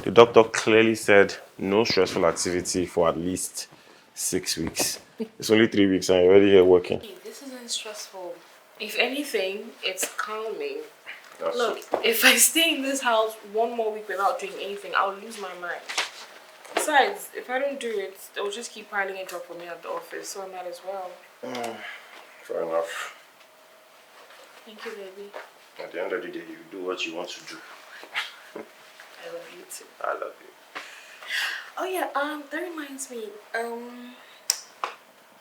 The doctor clearly said no stressful activity for at least 6 weeks. It's only 3 weeks and you're already here working. This isn't stressful. If anything, it's calming. That's Look, if I stay in this house one more week without doing anything, I'll lose my mind. Besides, if I don't do it, they'll just keep piling it up for me at the office, so I might as well. Fair enough. Thank you, baby. At the end of the day, you do what you want to do. I love you too. I love you. Oh yeah, that reminds me.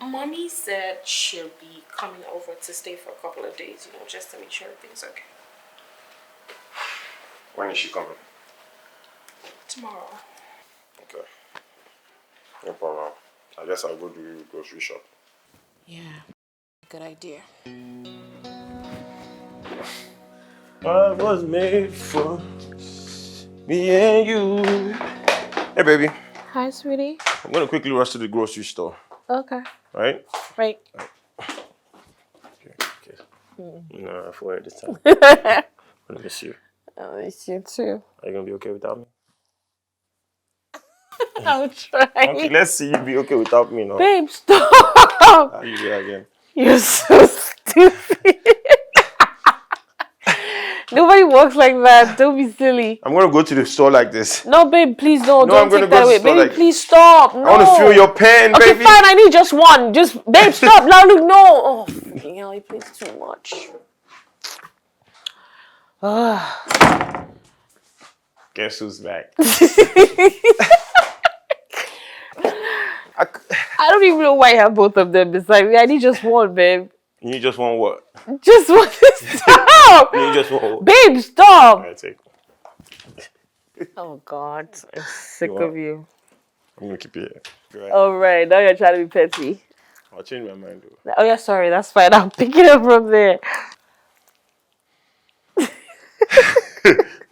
Mommy said she'll be coming over to stay for a couple of days, just to make sure everything's okay. When is she coming? Tomorrow. Okay. No problem. I guess I'll go do grocery shop. Yeah, good idea. I was made for me and you. Hey, baby. Hi, sweetie. I'm gonna quickly rush to the grocery store. Okay. Right? Right. Okay. No, for this time. I miss you. I miss you too. Are you gonna be okay without me? I'll try. Okay, let's see you be okay without me now. Babe, stop. How you do again? You're so stupid. Nobody walks like that. Don't be silly. I'm gonna go to the store like this. No, babe, please don't. No, Don't I'm gonna take go that to away. the store Baby, like please stop. No. I wanna feel your pain, okay, baby. fine. I need just one. Just, babe, stop. Laulu, no. Oh, freaking hell, he plays too much. Guess who's back? I don't even know why I have both of them beside me. I need just one, babe. You just want what? Just one. Stop. You just want what? Babe, stop. Alright, take. Oh, God. I'm sick You of want- you. I'm gonna keep it here. Right. All right. Now you're trying to be petty. I'll change my mind though. Oh, yeah, sorry. That's fine. I'll pick it up from there.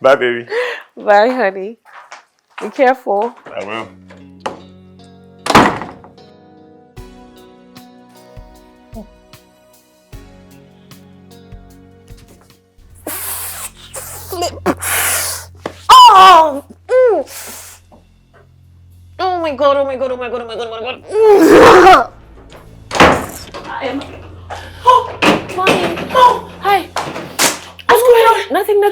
Bye, baby. Bye, honey. Be careful. I will. Flip. Oh! Oh my god, oh my god, oh my god, oh my god, oh my god. I am. Oh! Mommy. Oh! Hi. What's going on? Nothing.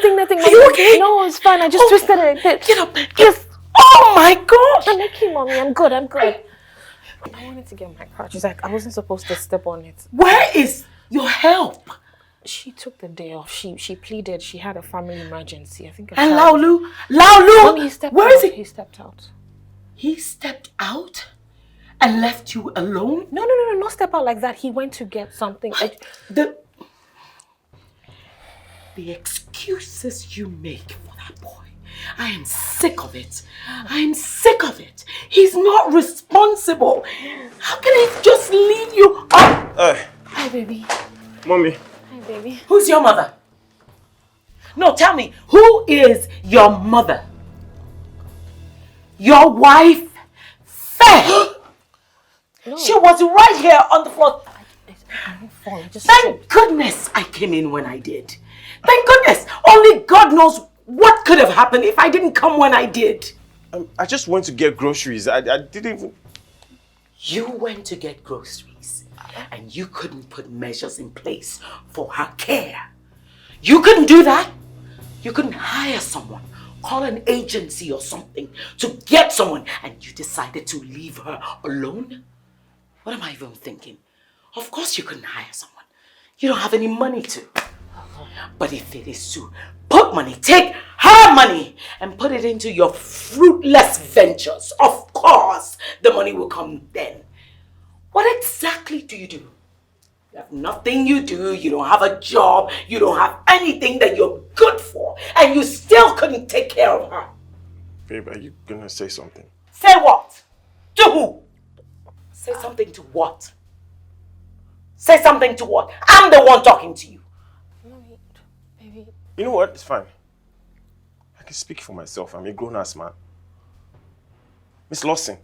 Are you okay? No, it's fine. I just twisted it. Get up. Yes. Oh my God! I'm okay, Mommy. I'm good. I wanted to get my crutch. She's like, I wasn't supposed to step on it. Where is your help? She took the day off. She pleaded. She had a family emergency. I think. And Laulu, Mommy, he stepped where out. is he? He stepped out. He stepped out and left you alone? No, not step out like that. He went to get something. The excuses you make for that boy. I am sick of it. I'm sick of it. He's not responsible. How can he just leave you up? Hi, baby. Mommy. Hi, baby. Who's your mother? No, tell me, who is your mother? Your wife, Faye. No. She was right here on the floor. I didn't fall. I just Thank goodness I came in when I did. Thank goodness. Only God knows what could have happened if I didn't come when I did. I just went to get groceries. I didn't even... You went to get groceries and you couldn't put measures in place for her care. You couldn't do that. You couldn't hire someone, call an agency or something to get someone, and you decided to leave her alone? What am I even thinking? Of course you couldn't hire someone. You don't have any money to. But if it is to put money, take her money and put it into your fruitless ventures, of course the money will come then. What exactly do? You have nothing you do, you don't have a job, you don't have anything that you're good for, and you still couldn't take care of her. Babe, are you gonna say something? Say what? To who? Say something to what? Say something to what? I'm the one talking to you. Mommy, baby. You know what? It's fine. I can speak for myself. I'm a grown-ass man. Miss Lawson,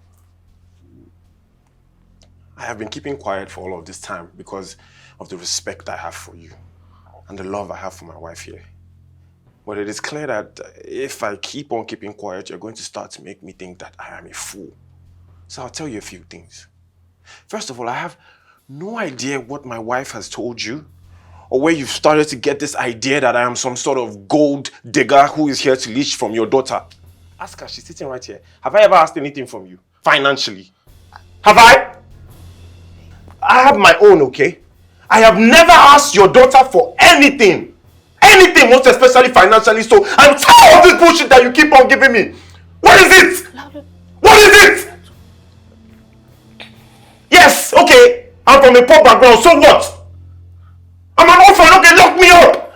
I have been keeping quiet for all of this time because of the respect I have for you and the love I have for my wife here. But it is clear that if I keep on keeping quiet, you're going to start to make me think that I am a fool. So I'll tell you a few things. First of all, I have no idea what my wife has told you or where you've started to get this idea that I am some sort of gold digger who is here to leech from your daughter. Ask her, she's sitting right here. Have I ever asked anything from you, financially? Have I? I have my own, okay? I have never asked your daughter for anything. Anything, most especially financially, so I'm tired of this bullshit that you keep on giving me. What is it? What is it? Yes, okay, I'm from a poor background, so what? I'm an orphan, okay, lock me up.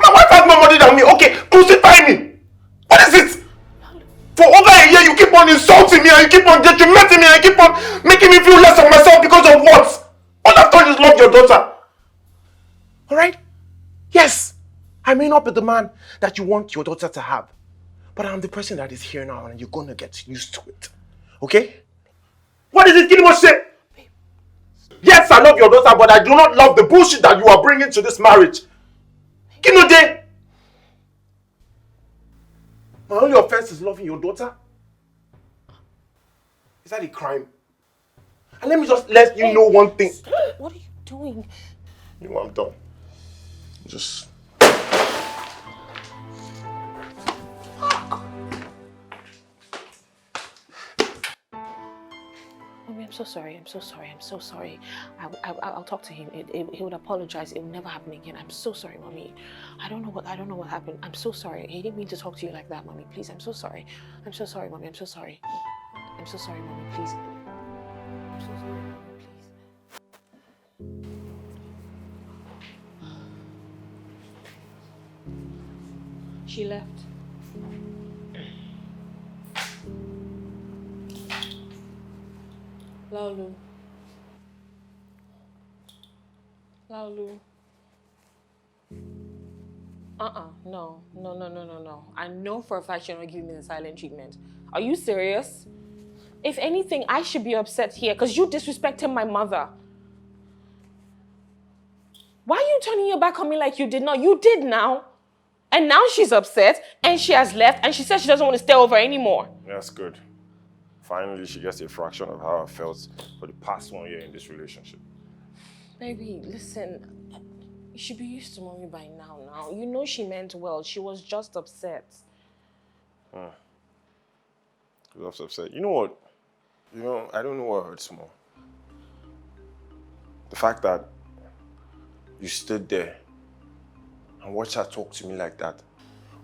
My wife has more money than me, okay, crucify me. What is it? For over a year, you keep on insulting me. me and you keep on detrimenting me and you keep on making me feel less of myself because of what? All I've done is love your daughter. Alright? Yes, I may not be the man that you want your daughter to have, but I'm the person that is here now and you're gonna get used to it. Okay? What is it, Kini say? Yes, I love your daughter, but I do not love the bullshit that you are bringing to this marriage. Kino de. My only offense is loving your daughter. Is that a crime? And let me just let you know one thing. What are you doing? You know I'm done. Just... Mommy, I'm so sorry. I'm so sorry. I'm so sorry. I'll talk to him. He would apologize. It will never happen again. I'm so sorry, Mommy. I don't know what happened. I'm so sorry. He didn't mean to talk to you like that, Mommy. Please, I'm so sorry. I'm so sorry, Mommy. I'm so sorry. I'm so sorry, Mommy. Please. I'm so sorry, Mommy. Please. She left. Laulu. Laulu. No. I know for a fact you're not giving me the silent treatment. Are you serious? If anything, I should be upset here because you disrespected my mother. Why are you turning your back on me like you did not? You did now. And now she's upset and she has left and she says she doesn't want to stay over anymore. That's good. Finally, she gets a fraction of how I felt for the past 1 year in this relationship. Baby, listen. You should be used to Mommy by now. You know she meant well. She was just upset. She was upset. You know what? I don't know what hurts more. The fact that you stood there and watched her talk to me like that.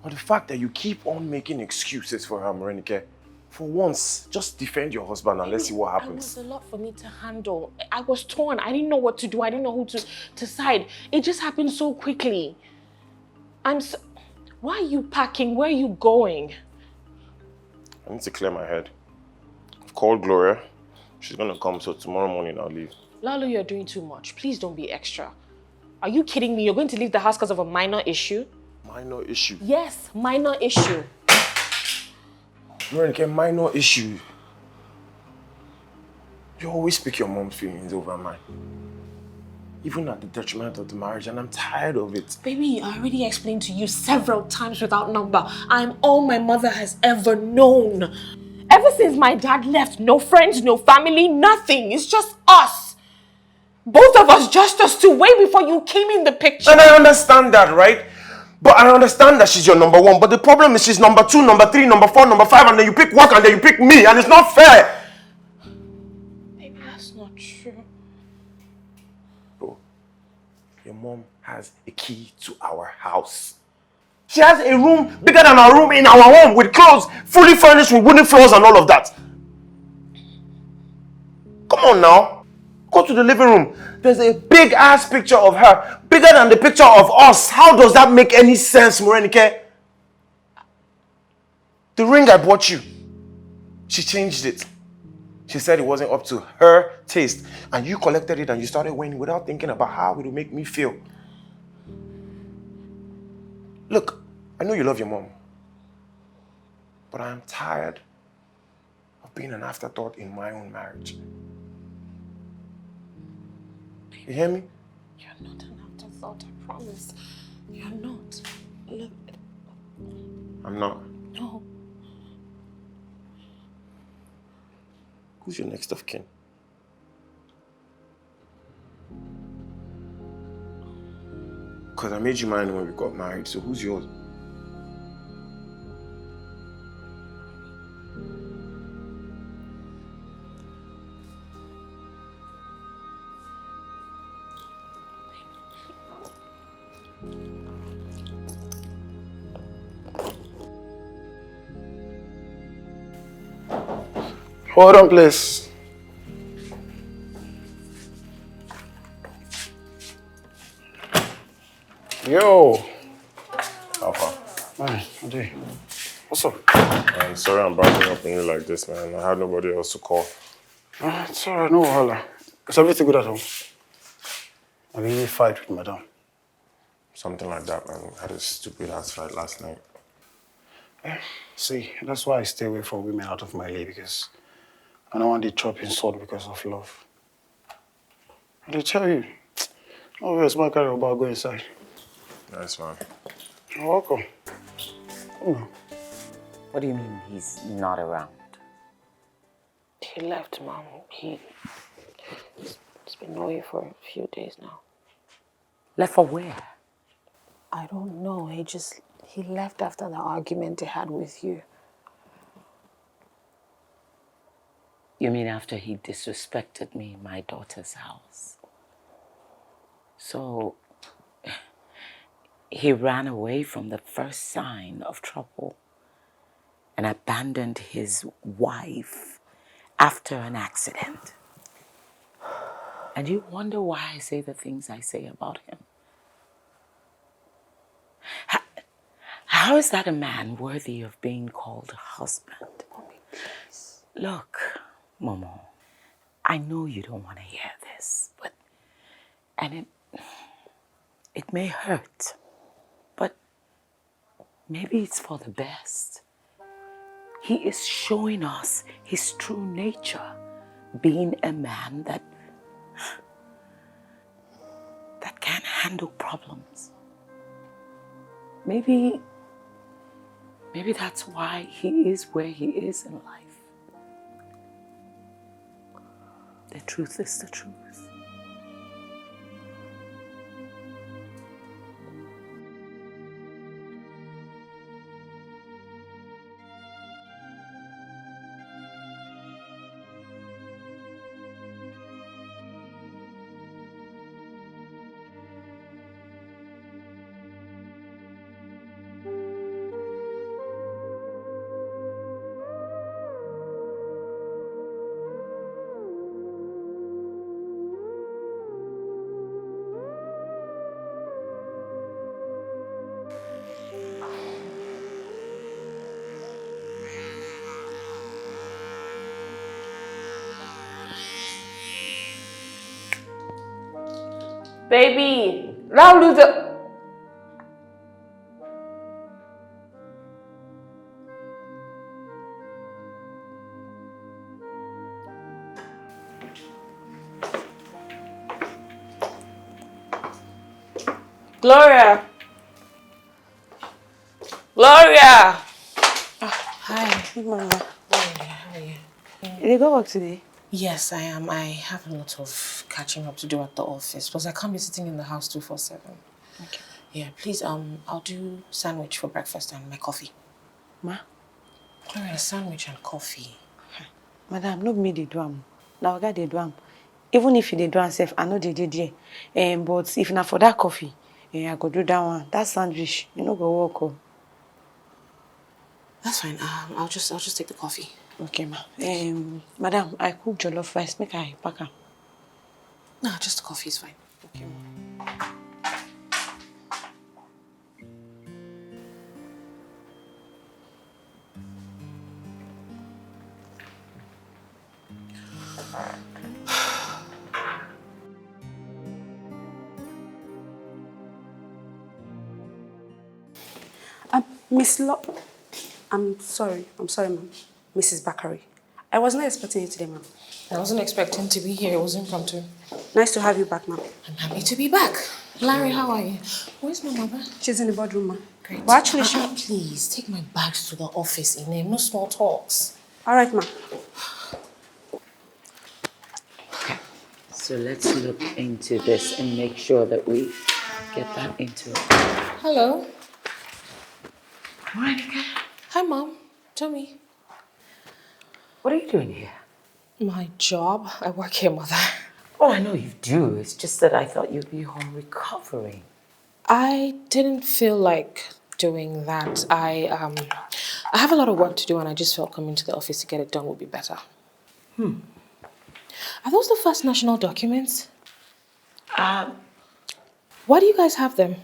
Or the fact that you keep on making excuses for her, Morenike. For once, just defend your husband and let's see what happens. It was a lot for me to handle. I was torn. I didn't know what to do. I didn't know who to side. It just happened so quickly. Why are you packing? Where are you going? I need to clear my head. I've called Gloria. She's gonna come, so tomorrow morning I'll leave. Lalo, you're doing too much. Please don't be extra. Are you kidding me? You're going to leave the house because of a minor issue? Minor issue? Yes, minor issue. Morenike, minor issue. You always pick your mom's feelings over mine. Even at the detriment of the marriage, and I'm tired of it. Baby, I already explained to you several times without number. I'm all my mother has ever known. Ever since my dad left, no friends, no family, nothing. It's just us. Both of us, just us two, way before you came in the picture. And I understand that, right? But I understand that she's your number one. But the problem is she's number 2, number 3, number 4, number 5, and then you pick work and then you pick me, and it's not fair. Baby, that's not true. Bro, your mom has a key to our house. She has a room bigger than our room in our home with clothes, fully furnished with wooden floors and all of that. Come on now. Go to the living room. There's a big ass picture of her, bigger than the picture of us. How does that make any sense, Morenike? The ring I bought you, she changed it. She said it wasn't up to her taste. And you collected it and you started wearing it without thinking about how it would make me feel. Look, I know you love your mom. But I'm tired of being an afterthought in my own marriage. You hear me? You're not an afterthought, I promise. You're not. Look. I'm not. No. Who's your next of kin? Because I made you mine when we got married, so who's yours? Hold on, please. Yo. How far? Hi, Ade. What's up? I'm sorry I'm bouncing up on you like this, man. I had nobody else to call. It's alright, no wahala. Is everything good at home? I really fight with madam. Something like that, man. I had a stupid ass fight last night. See, that's why I stay away from women out of my league, because I don't want to chop insult because of love. I tell you, oh, where's my car about go inside? Nice, man. You're welcome. Come on. What do you mean he's not around? He left, Mom. He's been away for a few days now. Left for where? I don't know. He left after the argument he had with you. You mean after he disrespected me in my daughter's house? So he ran away from the first sign of trouble and abandoned his wife after an accident. And you wonder why I say the things I say about him. How is that a man worthy of being called a husband? Look, Momo, I know you don't want to hear this, and it may hurt, but maybe it's for the best. He is showing us his true nature, being a man that can handle problems. Maybe that's why he is where he is in life. The truth is the truth. Baby, now lose it. Gloria. Gloria. Hi. Good morning. How are you? Did you go work today? Yes, I am. I have a lot of catching up to do at the office, because I can't be sitting in the house 247. Okay. Yeah, please, I'll do sandwich for breakfast and my coffee. Ma? Gloria, sandwich and coffee. Madam, no me dey do am. Na oga dey do am. Even if you dey do am sef, I know they dey there. But if na for that coffee, I go do that one. That sandwich, you no go work. Oh. That's fine. I'll just take the coffee. Okay, ma. Madam, I cook jollof rice. Make I pack am. No, just the coffee is fine. Okay, ma. Miss I'm sorry, ma'am. Mrs. Bakari. I was not expecting you today, ma'am. I wasn't expecting to be here. It was impromptu. Nice to have you back, ma'am. I'm happy to be back. Larry, how are you? Where's my mother? She's in the boardroom, ma'am. Great. But actually, please, take my bags to the office, Ine. No small talks. All right, ma'am. Okay. So let's look into this and make sure that we get that into it. Hello. Monica. Hi, Mom. Tell me. What are you doing here? My job? I work here, Mother. Oh, I know you do. It's just that I thought you'd be home recovering. I didn't feel like doing that. I have a lot of work to do, and I just felt coming to the office to get it done would be better. Are those the first national documents? Why do you guys have them?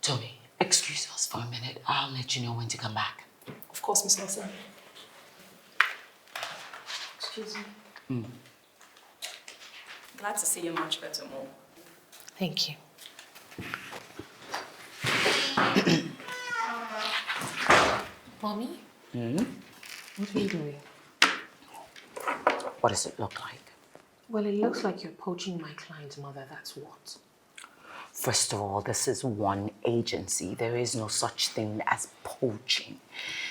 Tommy, excuse us Just for a minute. I'll let you know when to come back. Of course, Miss Lawson. Excuse me. Glad to see you much better, Mom. Thank you. Mommy? What are you doing? What does it look like? Well, it looks like you're poaching my client's mother, that's what. First of all, this is one agency. There is no such thing as poaching.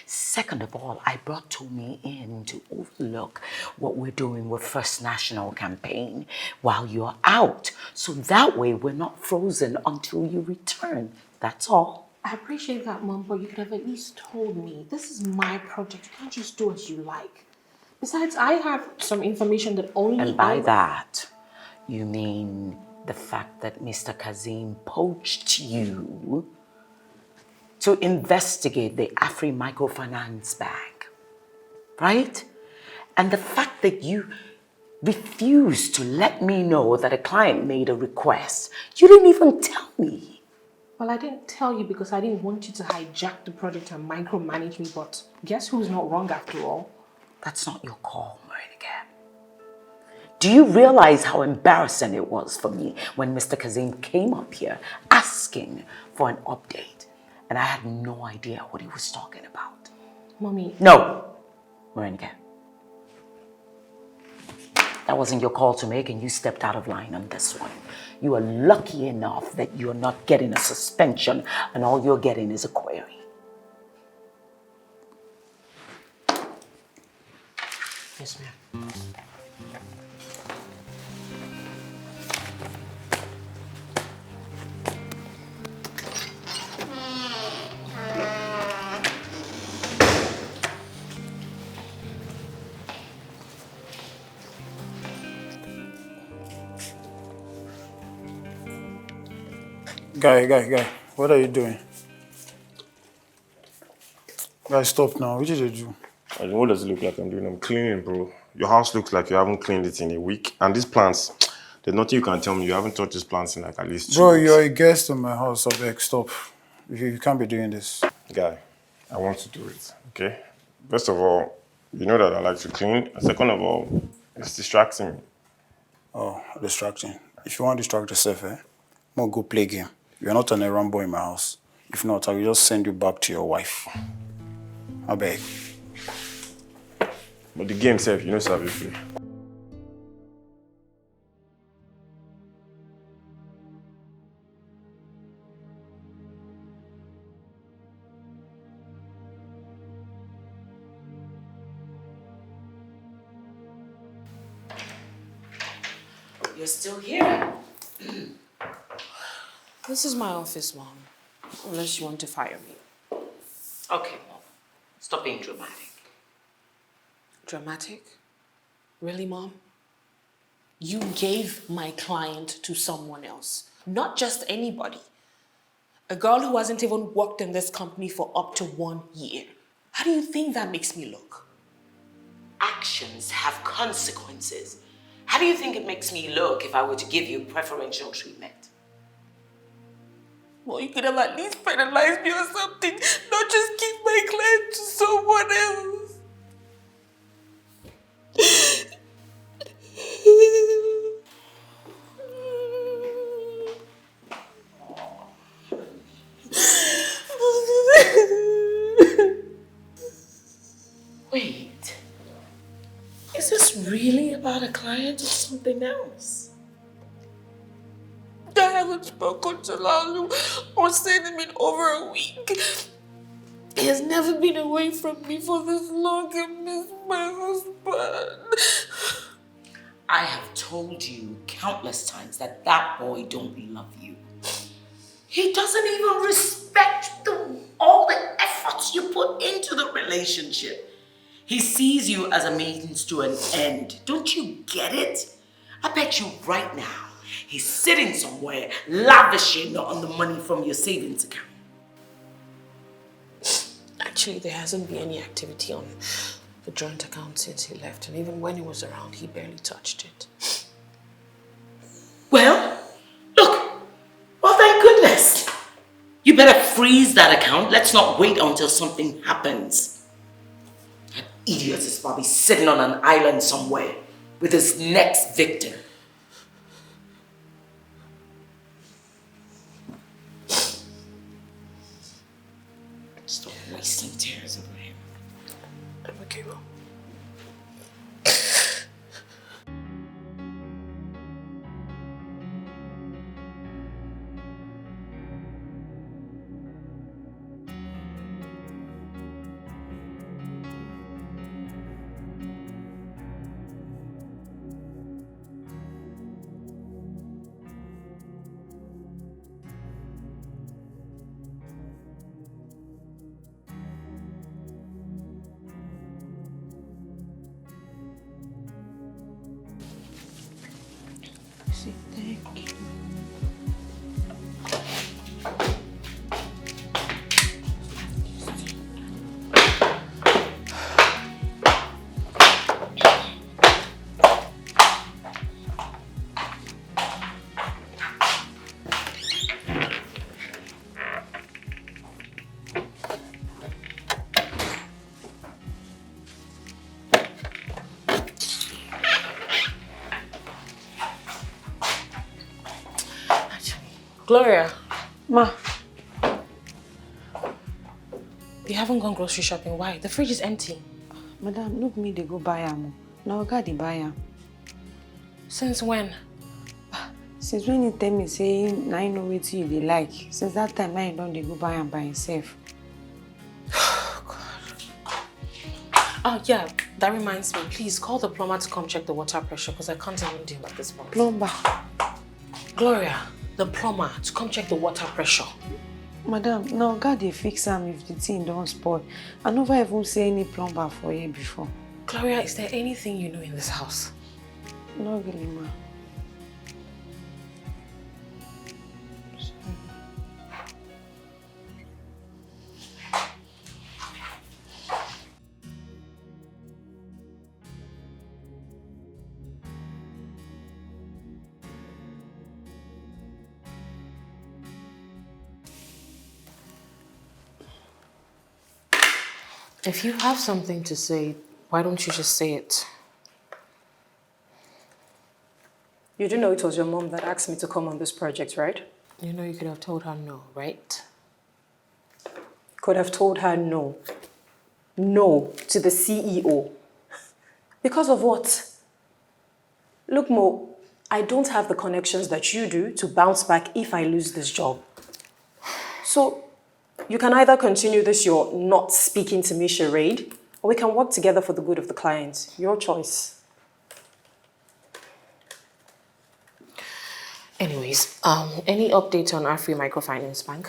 Second of all, I brought Tommy in to overlook what we're doing with First National Campaign while you're out. So that way we're not frozen until you return. That's all. I appreciate that, Mom, but you could have at least told me. This is my project. You can't just do as you like. Besides, I have some information that only And by that, you mean the fact that Mr. Kazim poached you to investigate the Afri Microfinance Bank, right? And the fact that you refused to let me know that a client made a request. You didn't even tell me. Well, I didn't tell you because I didn't want you to hijack the project and micromanage me, but guess who's not wrong after all? That's not your call, Morinike. Do you realize how embarrassing it was for me when Mr. Kazim came up here asking for an update and I had no idea what he was talking about? Mommy. No, Morinike. That wasn't your call to make and you stepped out of line on this one. You are lucky enough that you're not getting a suspension and all you're getting is a query. Yes, ma'am. Guy, what are you doing? Guy, stop now. What did you do? What does it look like I'm doing? I'm cleaning, bro. Your house looks like you haven't cleaned it in a week. And these plants, there's nothing you can tell me. You haven't touched these plants in like at least 2 Bro, weeks. you're a guest in my house. I beg, stop. You can't be doing this. Guy, I want to do it, okay? First of all, you know that I like to clean. And second of all, it's distracting me. Oh, distracting. If you want to distract yourself, no, go play game. You're not an errand boy in my house. If not, I will just send you back to your wife. I beg. But the game safe, you know, serve it free. You're still here. This is my office, Mom. Unless you want to fire me. Okay, Mom. Stop being dramatic. Dramatic? Really, Mom? You gave my client to someone else. Not just anybody. A girl who hasn't even worked in this company for up to 1 year. How do you think that makes me look? Actions have consequences. How do you think it makes me look if I were to give you preferential treatment? Well, you could have at least penalized me or something. Not just give my client to someone else. Wait. Is this really about a client or something else? I haven't spoken to Lalu or seen him in over a week. He has never been away from me for this long and missed my husband. I have told you countless times that that boy don't love you. He doesn't even respect all the efforts you put into the relationship. He sees you as a means to an end. Don't you get it? I bet you right now he's sitting somewhere lavishing on the money from your savings account. Actually, there hasn't been any activity on the joint account since he left, and even when he was around, he barely touched it. Well, look. Well, thank goodness. You better freeze that account. Let's not wait until something happens. That idiot is probably sitting on an island somewhere with his next victim. Stop wasting tears over him. Okay, well. Thank you. Gloria, Ma, you haven't gone grocery shopping. Why? The fridge is empty. madam, look me, they go buy am. Now I got the buy am. Since when? Since when you tell me say na I know what you dey like, since that time now you don't dey go buy am by himself. Oh, yeah, that reminds me. Please call the plumber to come check the water pressure because I can't even deal at this point. Plumber. Gloria, the plumber to come check the water pressure. Madam, now God dey fix am if the thing don't spoil. I never even see any plumber for you before. Gloria, is there anything you know in this house? No really, ma. If you have something to say, why don't you just say it? You do know it was your mom that asked me to come on this project, right? You know you could have told her no, right? Could have told her no. No to the CEO. Because of what? Look, Mo, I don't have the connections that you do to bounce back if I lose this job. So, you can either continue this your not speaking to me charade, or we can work together for the good of the client. Your choice. Anyways, any update on Afri Microfinance Bank?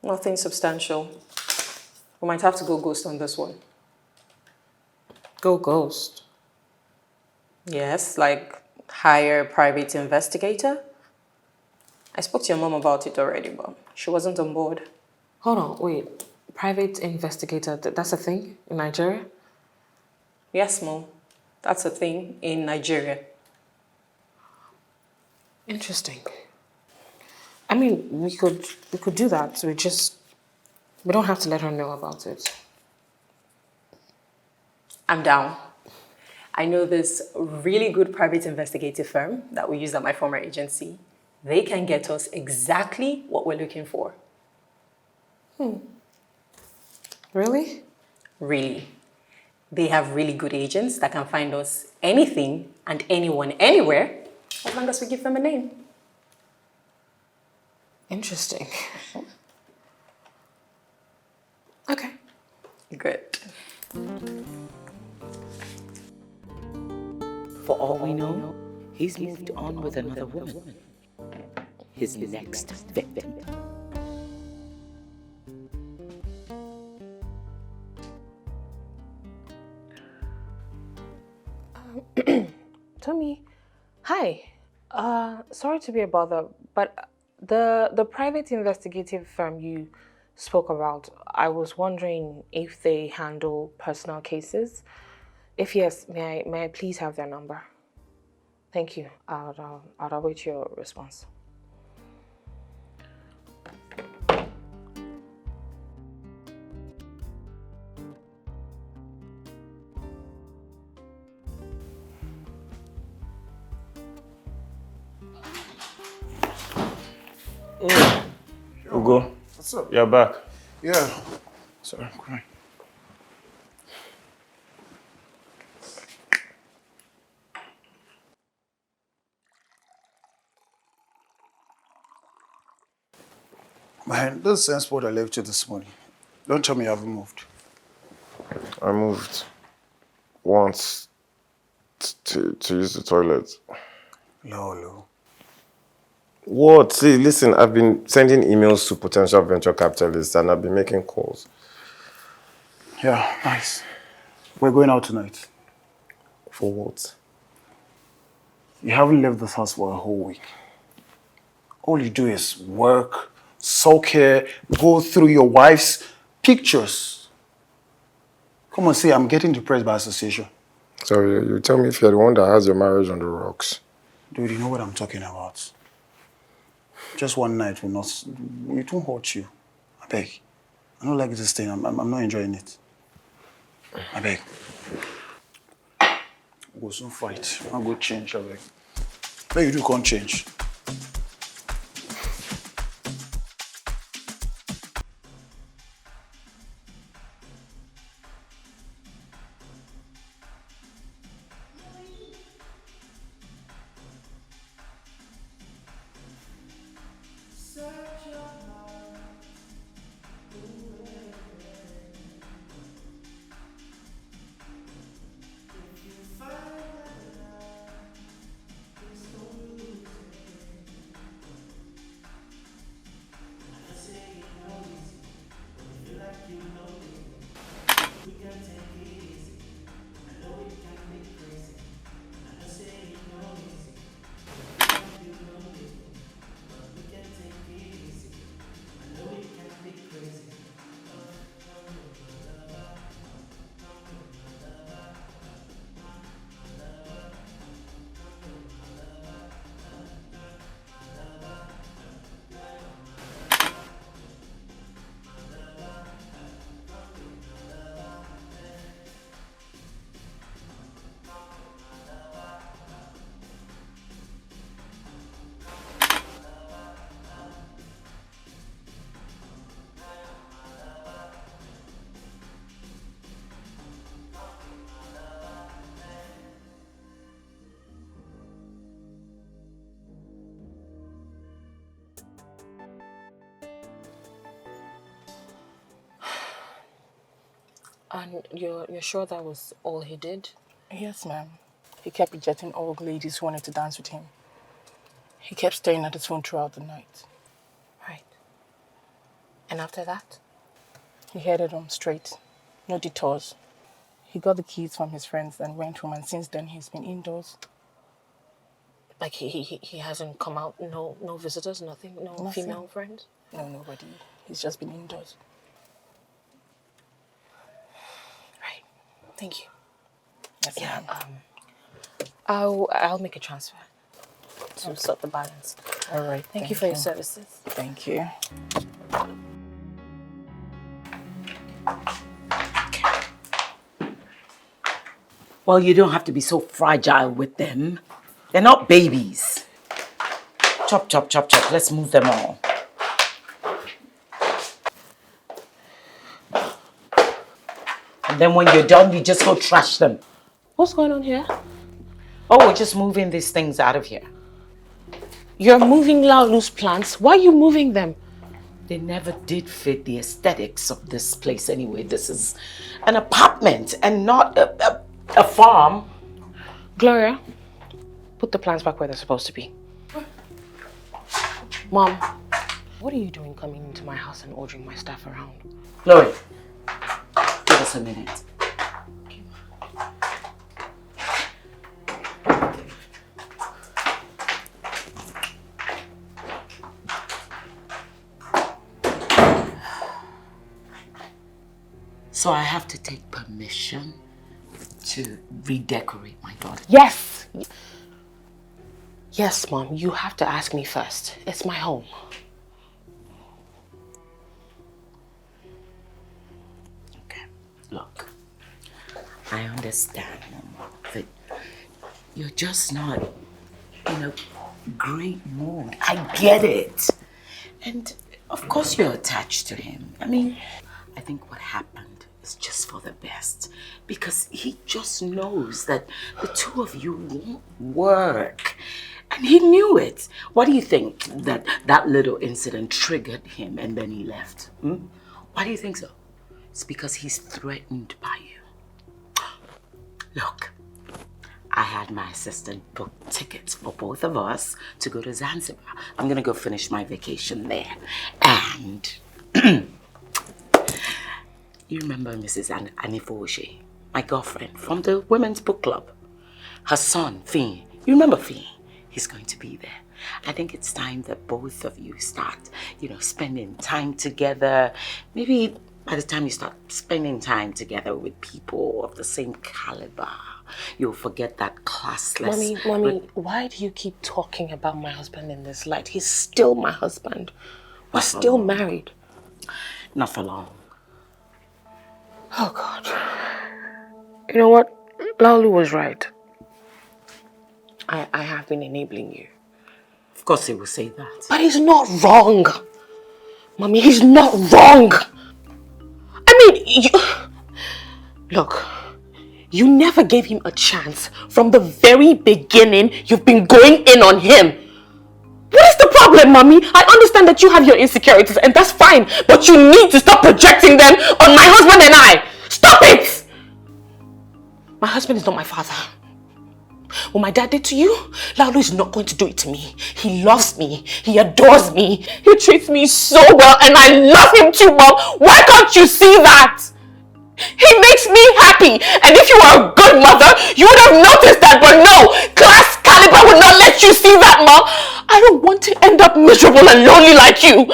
Nothing substantial. We might have to go ghost on this one. Go ghost? Yes, like hire a private investigator. I spoke to your mom about it already, but she wasn't on board. Hold on, wait. Private investigator, that's a thing in Nigeria? Yes, Mom. That's a thing in Nigeria. Interesting. I mean, we could do that. We don't have to let her know about it. I'm down. I know this really good private investigative firm that we used at my former agency. They can get us exactly what we're looking for. Really? Really. They have really good agents that can find us anything and anyone anywhere as long as we give them a name. Interesting. Okay. Good. For all we know, he's moved on with another woman. His next victim. Tommy, hi. Sorry to be a bother, but the private investigative firm you spoke about, I was wondering if they handle personal cases. If yes, may I please have their number? Thank you. I'll await your response. Ugo. What's up? You're back. Yeah. Sorry, I'm crying. Man, this same spot I left you this morning. Don't tell me you haven't moved. I moved once to use the toilet. Lolo. What? See, listen, I've been sending emails to potential venture capitalists and I've been making calls. Yeah, nice. We're going out tonight. For what? You haven't left this house for a whole week. All you do is work, sulk here, go through your wife's pictures. Come on, see, I'm getting depressed by association. So you tell me if you're the one that has your marriage on the rocks. Dude, you know what I'm talking about. Just one night will not, it won't hurt you. I beg. I don't like this thing. I'm not enjoying it. I beg. We'll soon fight. I'll go change, I beg. But you do can't change. And you're sure that was all he did? Yes, ma'am. He kept rejecting all the ladies who wanted to dance with him. He kept staring at his phone throughout the night. Right. And after that? He headed home straight. No detours. He got the keys from his friends and went home, and since then he's been indoors. Like he hasn't come out? No visitors? Nothing? No female friends? No, nobody. He's just been indoors. Right. Thank you. Yes, Yeah. ma'am. I'll make a transfer to sort the balance. All right. Thank you for your services. Thank you. Well, you don't have to be so fragile with them. They're not babies. Chop, chop, chop, chop. Let's move them all. And then when you're done, you just go trash them. What's going on here? Oh, we're just moving these things out of here. You're moving loose plants. Why are you moving them? They never did fit the aesthetics of this place anyway. This is an apartment and not a farm. Gloria, put the plants back where they're supposed to be. Mom, what are you doing coming into my house and ordering my staff around? Gloria, give us a minute. So I have to take permission to redecorate my garden. Yes! Yes, Mom, you have to ask me first. It's my home. Okay, look, I understand, Mama, that you're just not in a great mood. I get it. And of course you're attached to him. I mean, I think what happened is just for the best. Because he just knows that the two of you won't work. And he knew it. Why do you think that little incident triggered him and then he left? Why do you think so? It's because he's threatened by you. Look, I had my assistant book tickets for both of us to go to Zanzibar. I'm gonna go finish my vacation there. And you remember Mrs. Anifoshi, my girlfriend from the Women's Book Club? Her son, Finn. You remember Finn? He's going to be there. I think it's time that both of you start, spending time together. Maybe by the time you start spending time together with people of the same caliber, you'll forget that classless... Mommy, why do you keep talking about my husband in this light? He's still my husband. We're still married. Not for long. Oh, God. You know what? Laulu was right. I have been enabling you. Of course he will say that. But he's not wrong. Mommy, he's not wrong. I mean, Look, you never gave him a chance. From the very beginning, you've been going in on him. What is the problem, Mommy? I understand that you have your insecurities and that's fine. But you need to stop projecting them on my husband and I. Stop it! My husband is not my father. What my dad did to you, Laulu is not going to do it to me. He loves me. He adores me. He treats me so well and I love him too, Mom. Why can't you see that? He makes me happy. And if you were a good mother, you would have noticed that. But no, class caliber would not let you see that, Mom. I don't want to end up miserable and lonely like you.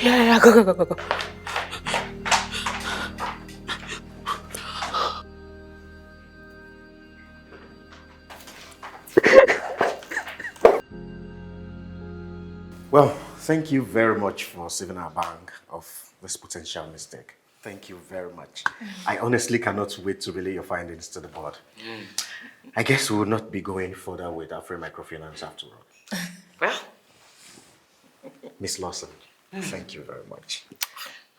Yeah, go. Well, thank you very much for saving our bank of this potential mistake. Thank you very much. I honestly cannot wait to relay your findings to the board. I guess we will not be going further with Afri Microfinance after all. Well, Miss Lawson, thank you very much.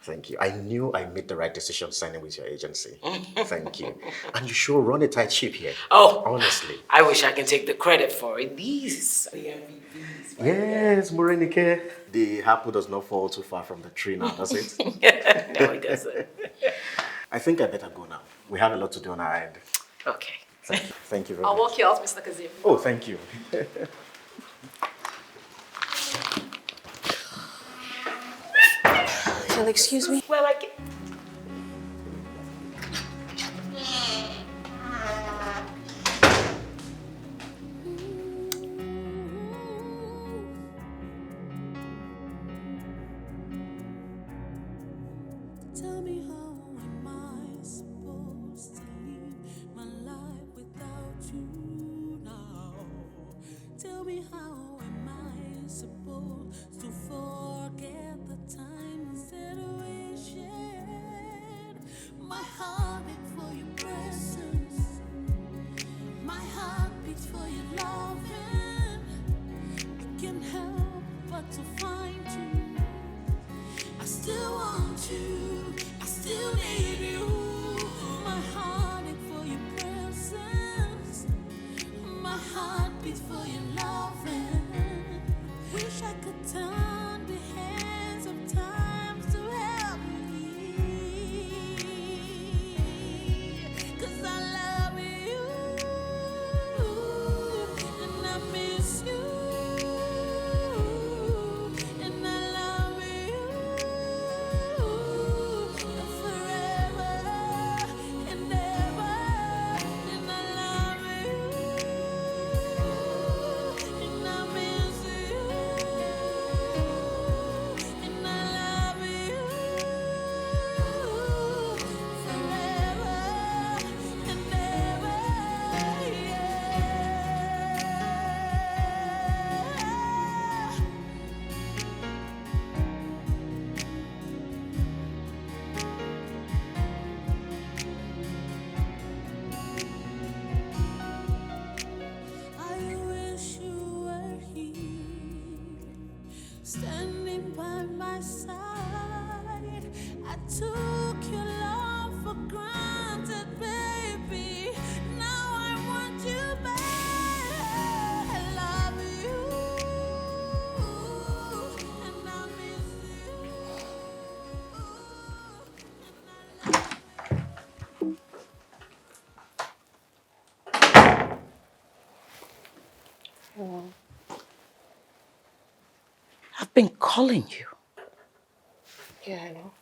Thank you. I knew I made the right decision signing with your agency. Thank you. And you sure run a tight ship here. Oh, honestly. I wish I can take the credit for it. These are the MVPs. Yes, Morenike. The apple does not fall too far from the tree now, does it? No, it doesn't. I think I better go now. We have a lot to do on our end. Okay. Thank you very much. I'll walk you out, Mr. Kazim. Oh, thank you. Excuse me? Well, I can... Tell me how am I supposed to live my life without you now? Tell me how am I supposed to forget the times that we shared? My heart beats for your presence, my heart beats for your loving. I can't help but to find you. I still want you, I still need you. My heart beats for your presence, my heart beats for your loving. Wish I could turn the hands of time to help me. took your love for granted, baby. Now I want you back. I love you, and I miss I've been calling you. Yeah, I know.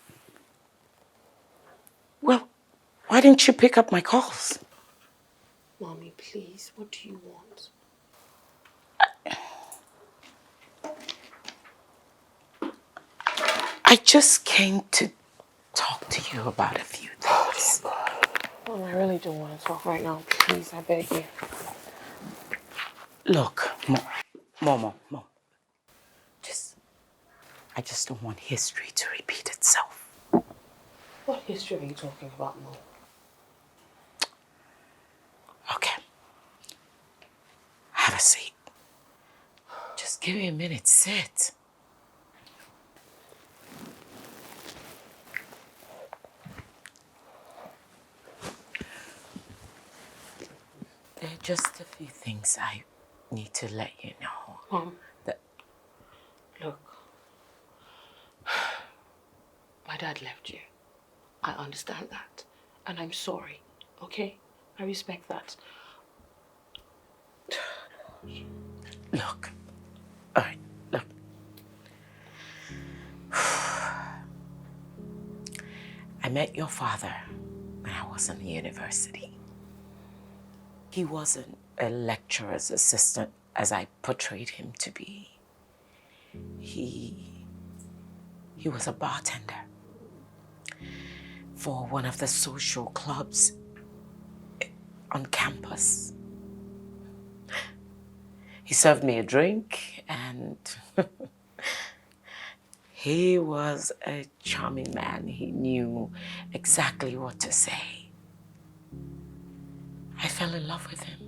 Well, why didn't you pick up my calls? Mommy, please, what do you want? I just came to talk to you about a few things. Mom, I really don't want to talk right now. Please, I beg you. Look, Mom. I just don't want history to repeat itself. What history are you talking about, Mom? Okay. Have a seat. Just give me a minute. Sit. There are just a few things I need to let you know. Mom. That Look. My dad left you. I understand that. And I'm sorry, okay? I respect that. Look. All right, look. I met your father when I was in university. He wasn't a lecturer's assistant as I portrayed him to be. He was a bartender for one of the social clubs on campus. He served me a drink and he was a charming man. He knew exactly what to say. I fell in love with him.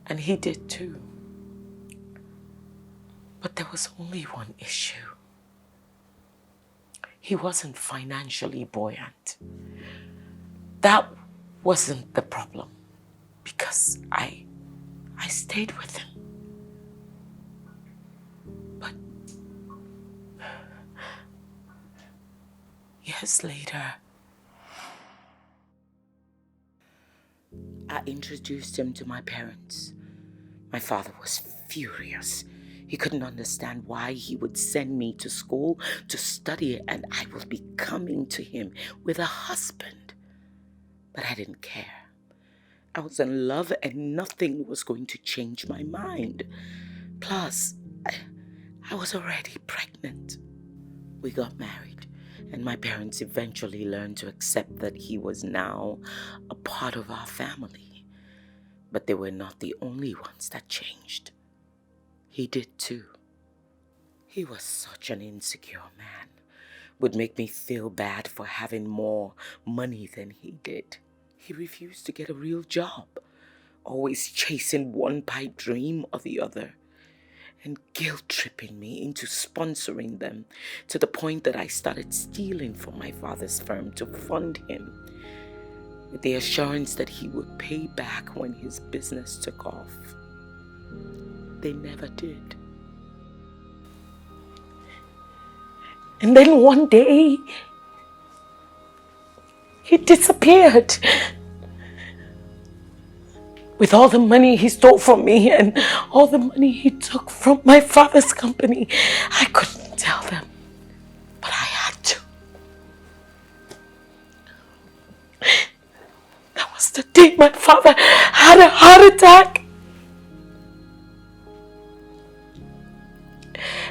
And he did too. But there was only one issue. He wasn't financially buoyant. That wasn't the problem, because I stayed with him. But years later, I introduced him to my parents. My father was furious. He couldn't understand why he would send me to school to study and I would be coming to him with a husband. But I didn't care. I was in love and nothing was going to change my mind. Plus, I was already pregnant. We got married and my parents eventually learned to accept that he was now a part of our family. But they were not the only ones that changed. He did too. He was such an insecure man. Would make me feel bad for having more money than he did. He refused to get a real job, always chasing one pipe dream or the other, and guilt-tripping me into sponsoring them to the point that I started stealing from my father's firm to fund him, with the assurance that he would pay back when his business took off. They never did. And then one day, he disappeared. With all the money he stole from me and all the money he took from my father's company, I couldn't tell them, but I had to. That was the day my father had a heart attack.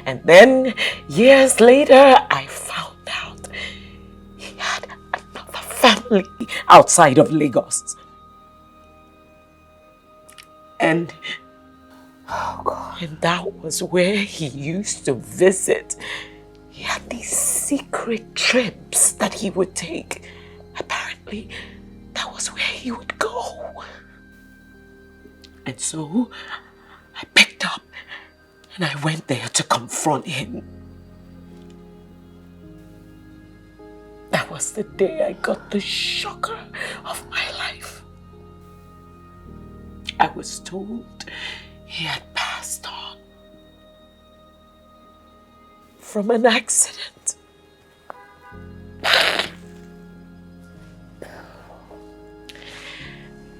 And then, years later, I found out he had another family outside of Lagos. And that was where he used to visit. He had these secret trips that he would take. Apparently, that was where he would go. And so, I picked up and I went there to confront him. That was the day I got the shocker of my life. I was told he had passed on from an accident.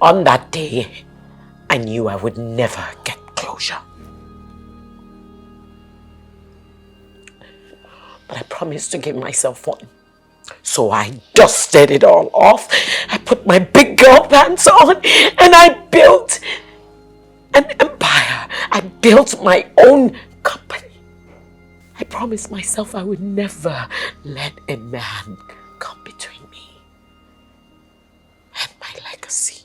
On that day, I knew I would never get closure. But I promised to give myself one. So I dusted it all off. I put my big girl pants on and I built an empire. I built my own company. I promised myself I would never let a man come between me and my legacy.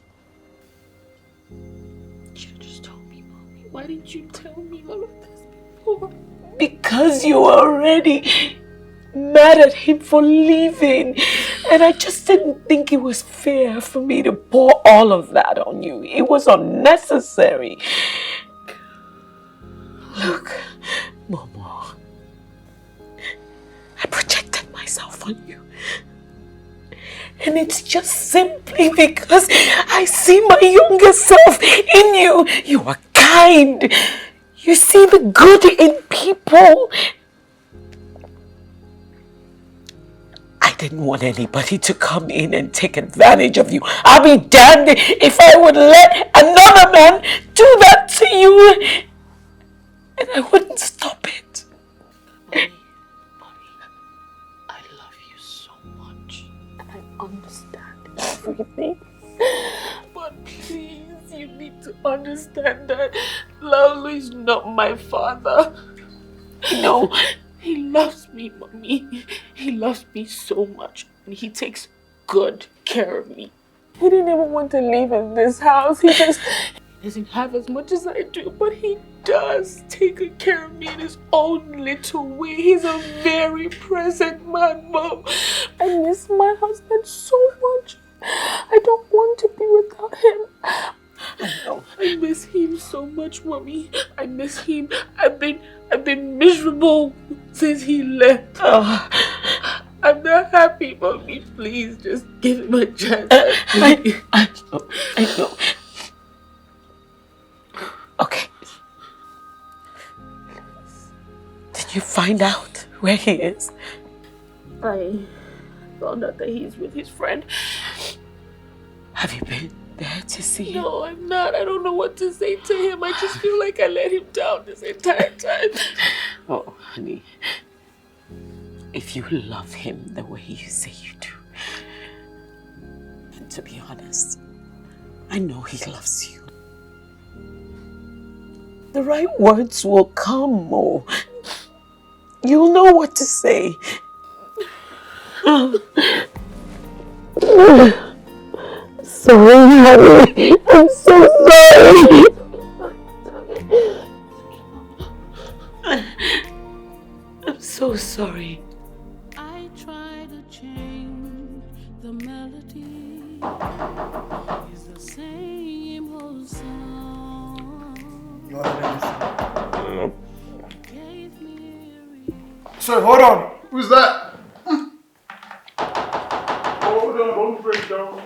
You just told me, Mommy. Why didn't you tell me all of this before? Because you were already mad at him for leaving. And I just didn't think it was fair for me to pour all of that on you. It was unnecessary. Look, Momo, I projected myself on you. And it's just simply because I see my younger self in you. You are kind. You see the good in people. I didn't want anybody to come in and take advantage of you. I'll be damned if I would let another man do that to you. And I wouldn't stop it. Mommy, I love you so much. I understand everything. But please, you need to understand that Laulu is not my father. No, he loves me, Mommy. He loves me so much. And he takes good care of me. He didn't even want to live in this house. He doesn't have as much as I do, but he does take good care of me in his own little way. He's a very present man, Mom. I miss my husband so much. I don't want to be without him. I know. I miss him so much, Mommy. I miss him. I've been miserable since he left. I'm not happy, Mommy. Please, just give him a chance. I know. Okay. Did you find out where he is? I found out that he's with his friend. Have you been there to see him? No, I'm not. I don't know what to say to him. I just feel like I let him down this entire time. Oh, honey. If you love him the way you say you do, and to be honest, I know he loves you. The right words will come, Mo. You'll know what to say. Sorry, honey. I'm so sorry. I'm so sorry. I try to change the melody. It's the same old song. You want to let me sing? No. Sorry, hold on. Who's that? Hold on, don't break down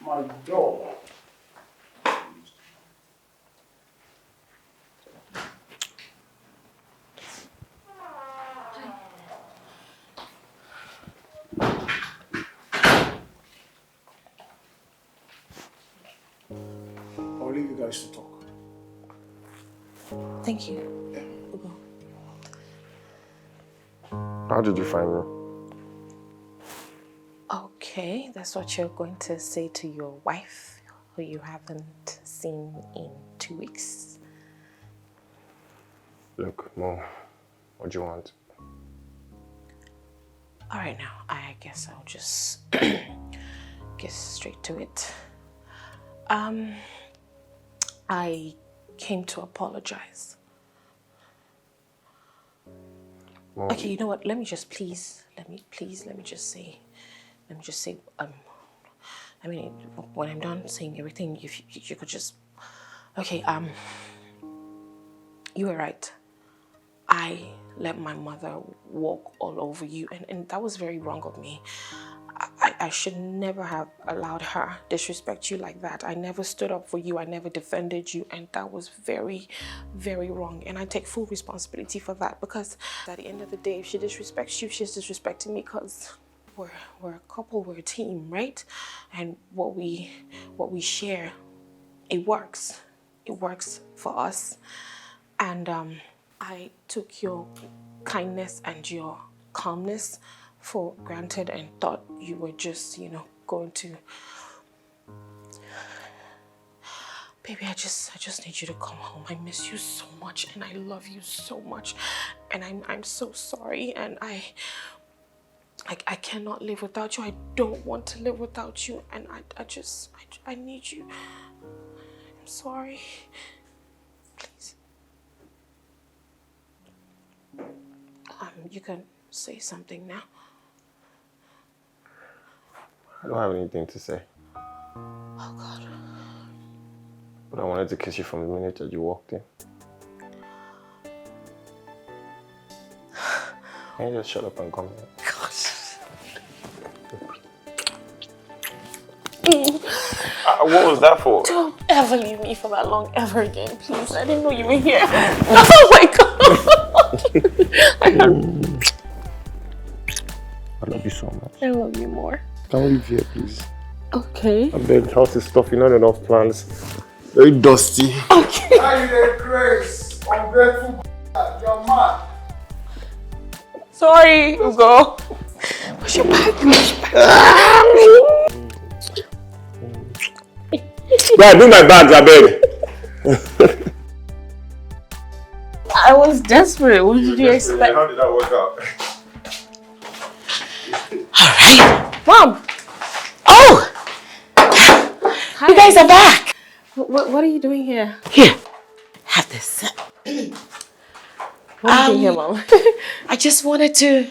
my door. I'll leave you guys to talk. Thank you. How did you find me? Okay, that's what you're going to say to your wife, who you haven't seen in 2 weeks. Look, Mo, what do you want? All right, now, I guess I'll just get straight to it. I came to apologize. Mo, Okay, you know what? Let me just let me just say, I mean, when I'm done saying everything, if you could just, okay, you were right. I let my mother walk all over you, and that was very wrong of me. I should never have allowed her disrespect you like that. I never stood up for you. I never defended you. And that was very, very wrong. And I take full responsibility for that, because at the end of the day, if she disrespects you, she's disrespecting me, because we're a couple, we're a team, right? And what we share, it works. It works for us. And I took your kindness and your calmness for granted and thought you were just, going to... Baby, I just need you to come home. I miss you so much and I love you so much. And I'm so sorry, and I cannot live without you. I don't want to live without you, and I need you. I'm sorry. Please. You can say something now. I don't have anything to say. Oh, God. But I wanted to kiss you from the minute that you walked in. Can you just shut up and come here? What was that for? Don't ever leave me for that long ever again, please. I didn't know you were here. Oh my God. I love you so much. I love you more. Can we leave here, please? Okay. I beg, the house is stuffy, not enough plants. Very dusty. Okay. Are you there, Grace? Ungrateful you're mad. Sorry, Ugo. What's your bag? Yeah, do my bags, I beg. I was desperate. What did you expect? How did that work out? Alright. Mom! Oh! Hi. You guys are back! What are you doing here? Here, have this. What are you doing here, Mom? I just wanted to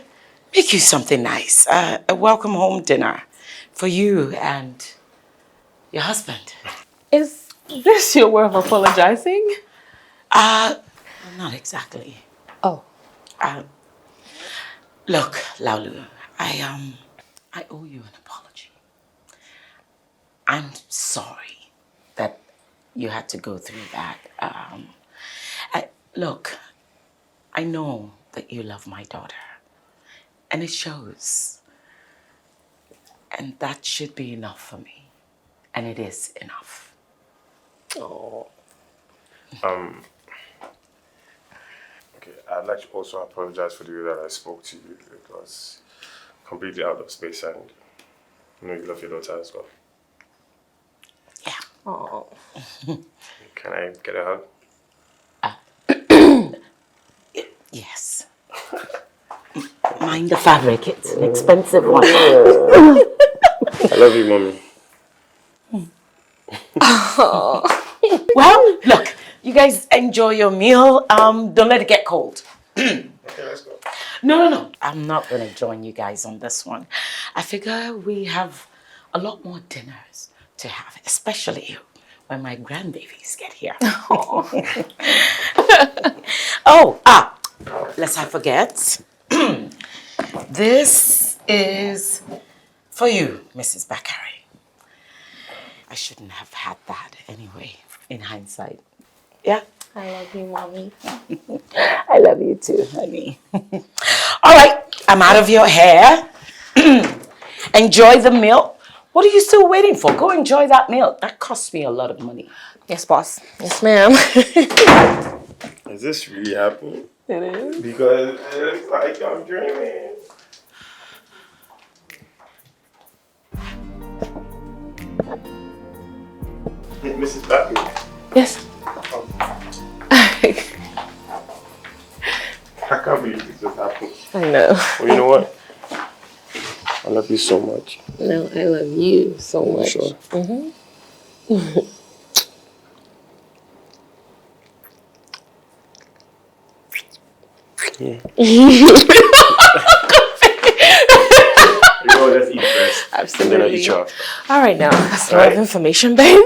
make you something nice. A welcome home dinner for you and your husband. Is this your way of apologizing? Not exactly. Oh. Look, Laulu, I owe you an apology. I'm sorry that you had to go through that. Look, I know that you love my daughter, and it shows. And that should be enough for me. And it is enough. Oh. Okay, I'd like to also apologize for the way that I spoke to you. It was completely out of space, and you know you love your daughter as well. Yeah. Oh. Can I get a hug? Yes. Mind the fabric, it's an expensive one. I love you, Mommy. Well, look, you guys enjoy your meal. Don't let it get cold. Okay, let's go. No. I'm not going to join you guys on this one. I figure we have a lot more dinners to have, especially when my grandbabies get here. Lest I forget. This is for you, Mrs. Bakari. I shouldn't have had that anyway, in hindsight. Yeah? I love you, Mommy. I love you too, honey. All right, I'm out of your hair. Enjoy the meal. What are you still waiting for? Go enjoy that meal. That cost me a lot of money. Yes, boss. Yes, ma'am. Is this really happening? It is. Because it's like I'm dreaming. Mrs. Bakari. Yes. I can't believe this just happened. I know. Well, you know what? I love you so much. No, I love you so much. Sure. Mm-hmm. Yeah. You know, let's eat first. Absolutely. And then I eat you after. All right, now. That's a lot of information, babe.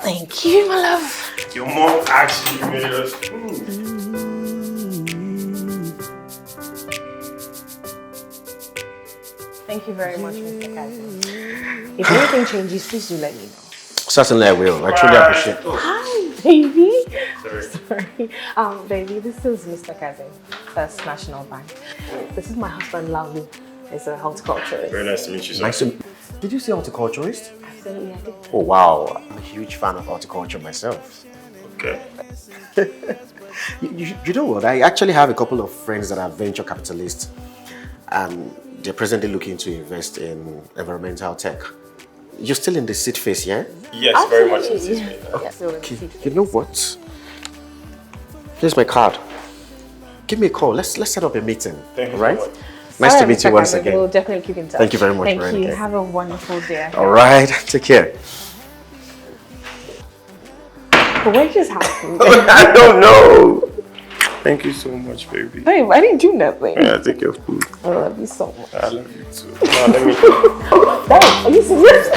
Thank you, my love. Your mom actually made us. Thank you very much, Mr. Kazim. If anything changes, please do let me know. Certainly I will. I truly appreciate it. Hi, baby. Sorry. Baby, this is Mr. Kazim, First National Bank. This is my husband, Laulu. He's a horticulturist. Very nice to meet you, sir. Nice to... Did you say horticulturist? Absolutely, I did. Oh, wow. I'm a huge fan of horticulture myself. Okay. You know what? I actually have a couple of friends that are venture capitalists, and they're presently looking to invest in environmental tech. You're still in the seed phase, yeah? Yes, very much in the seed phase. Okay. You know what? Here's my card. Give me a call. Let's set up a meeting. Thank you. Right? Nice to meet you once again. We'll definitely keep in touch. Thank you very much, Thank Veronica. you. Have a wonderful day. All right. Take care. But what just happened? I don't know. Thank you so much, baby. Babe, I didn't do nothing. Yeah, take your food. I love you so much. I love you too. Now, let me. Babe, are you serious?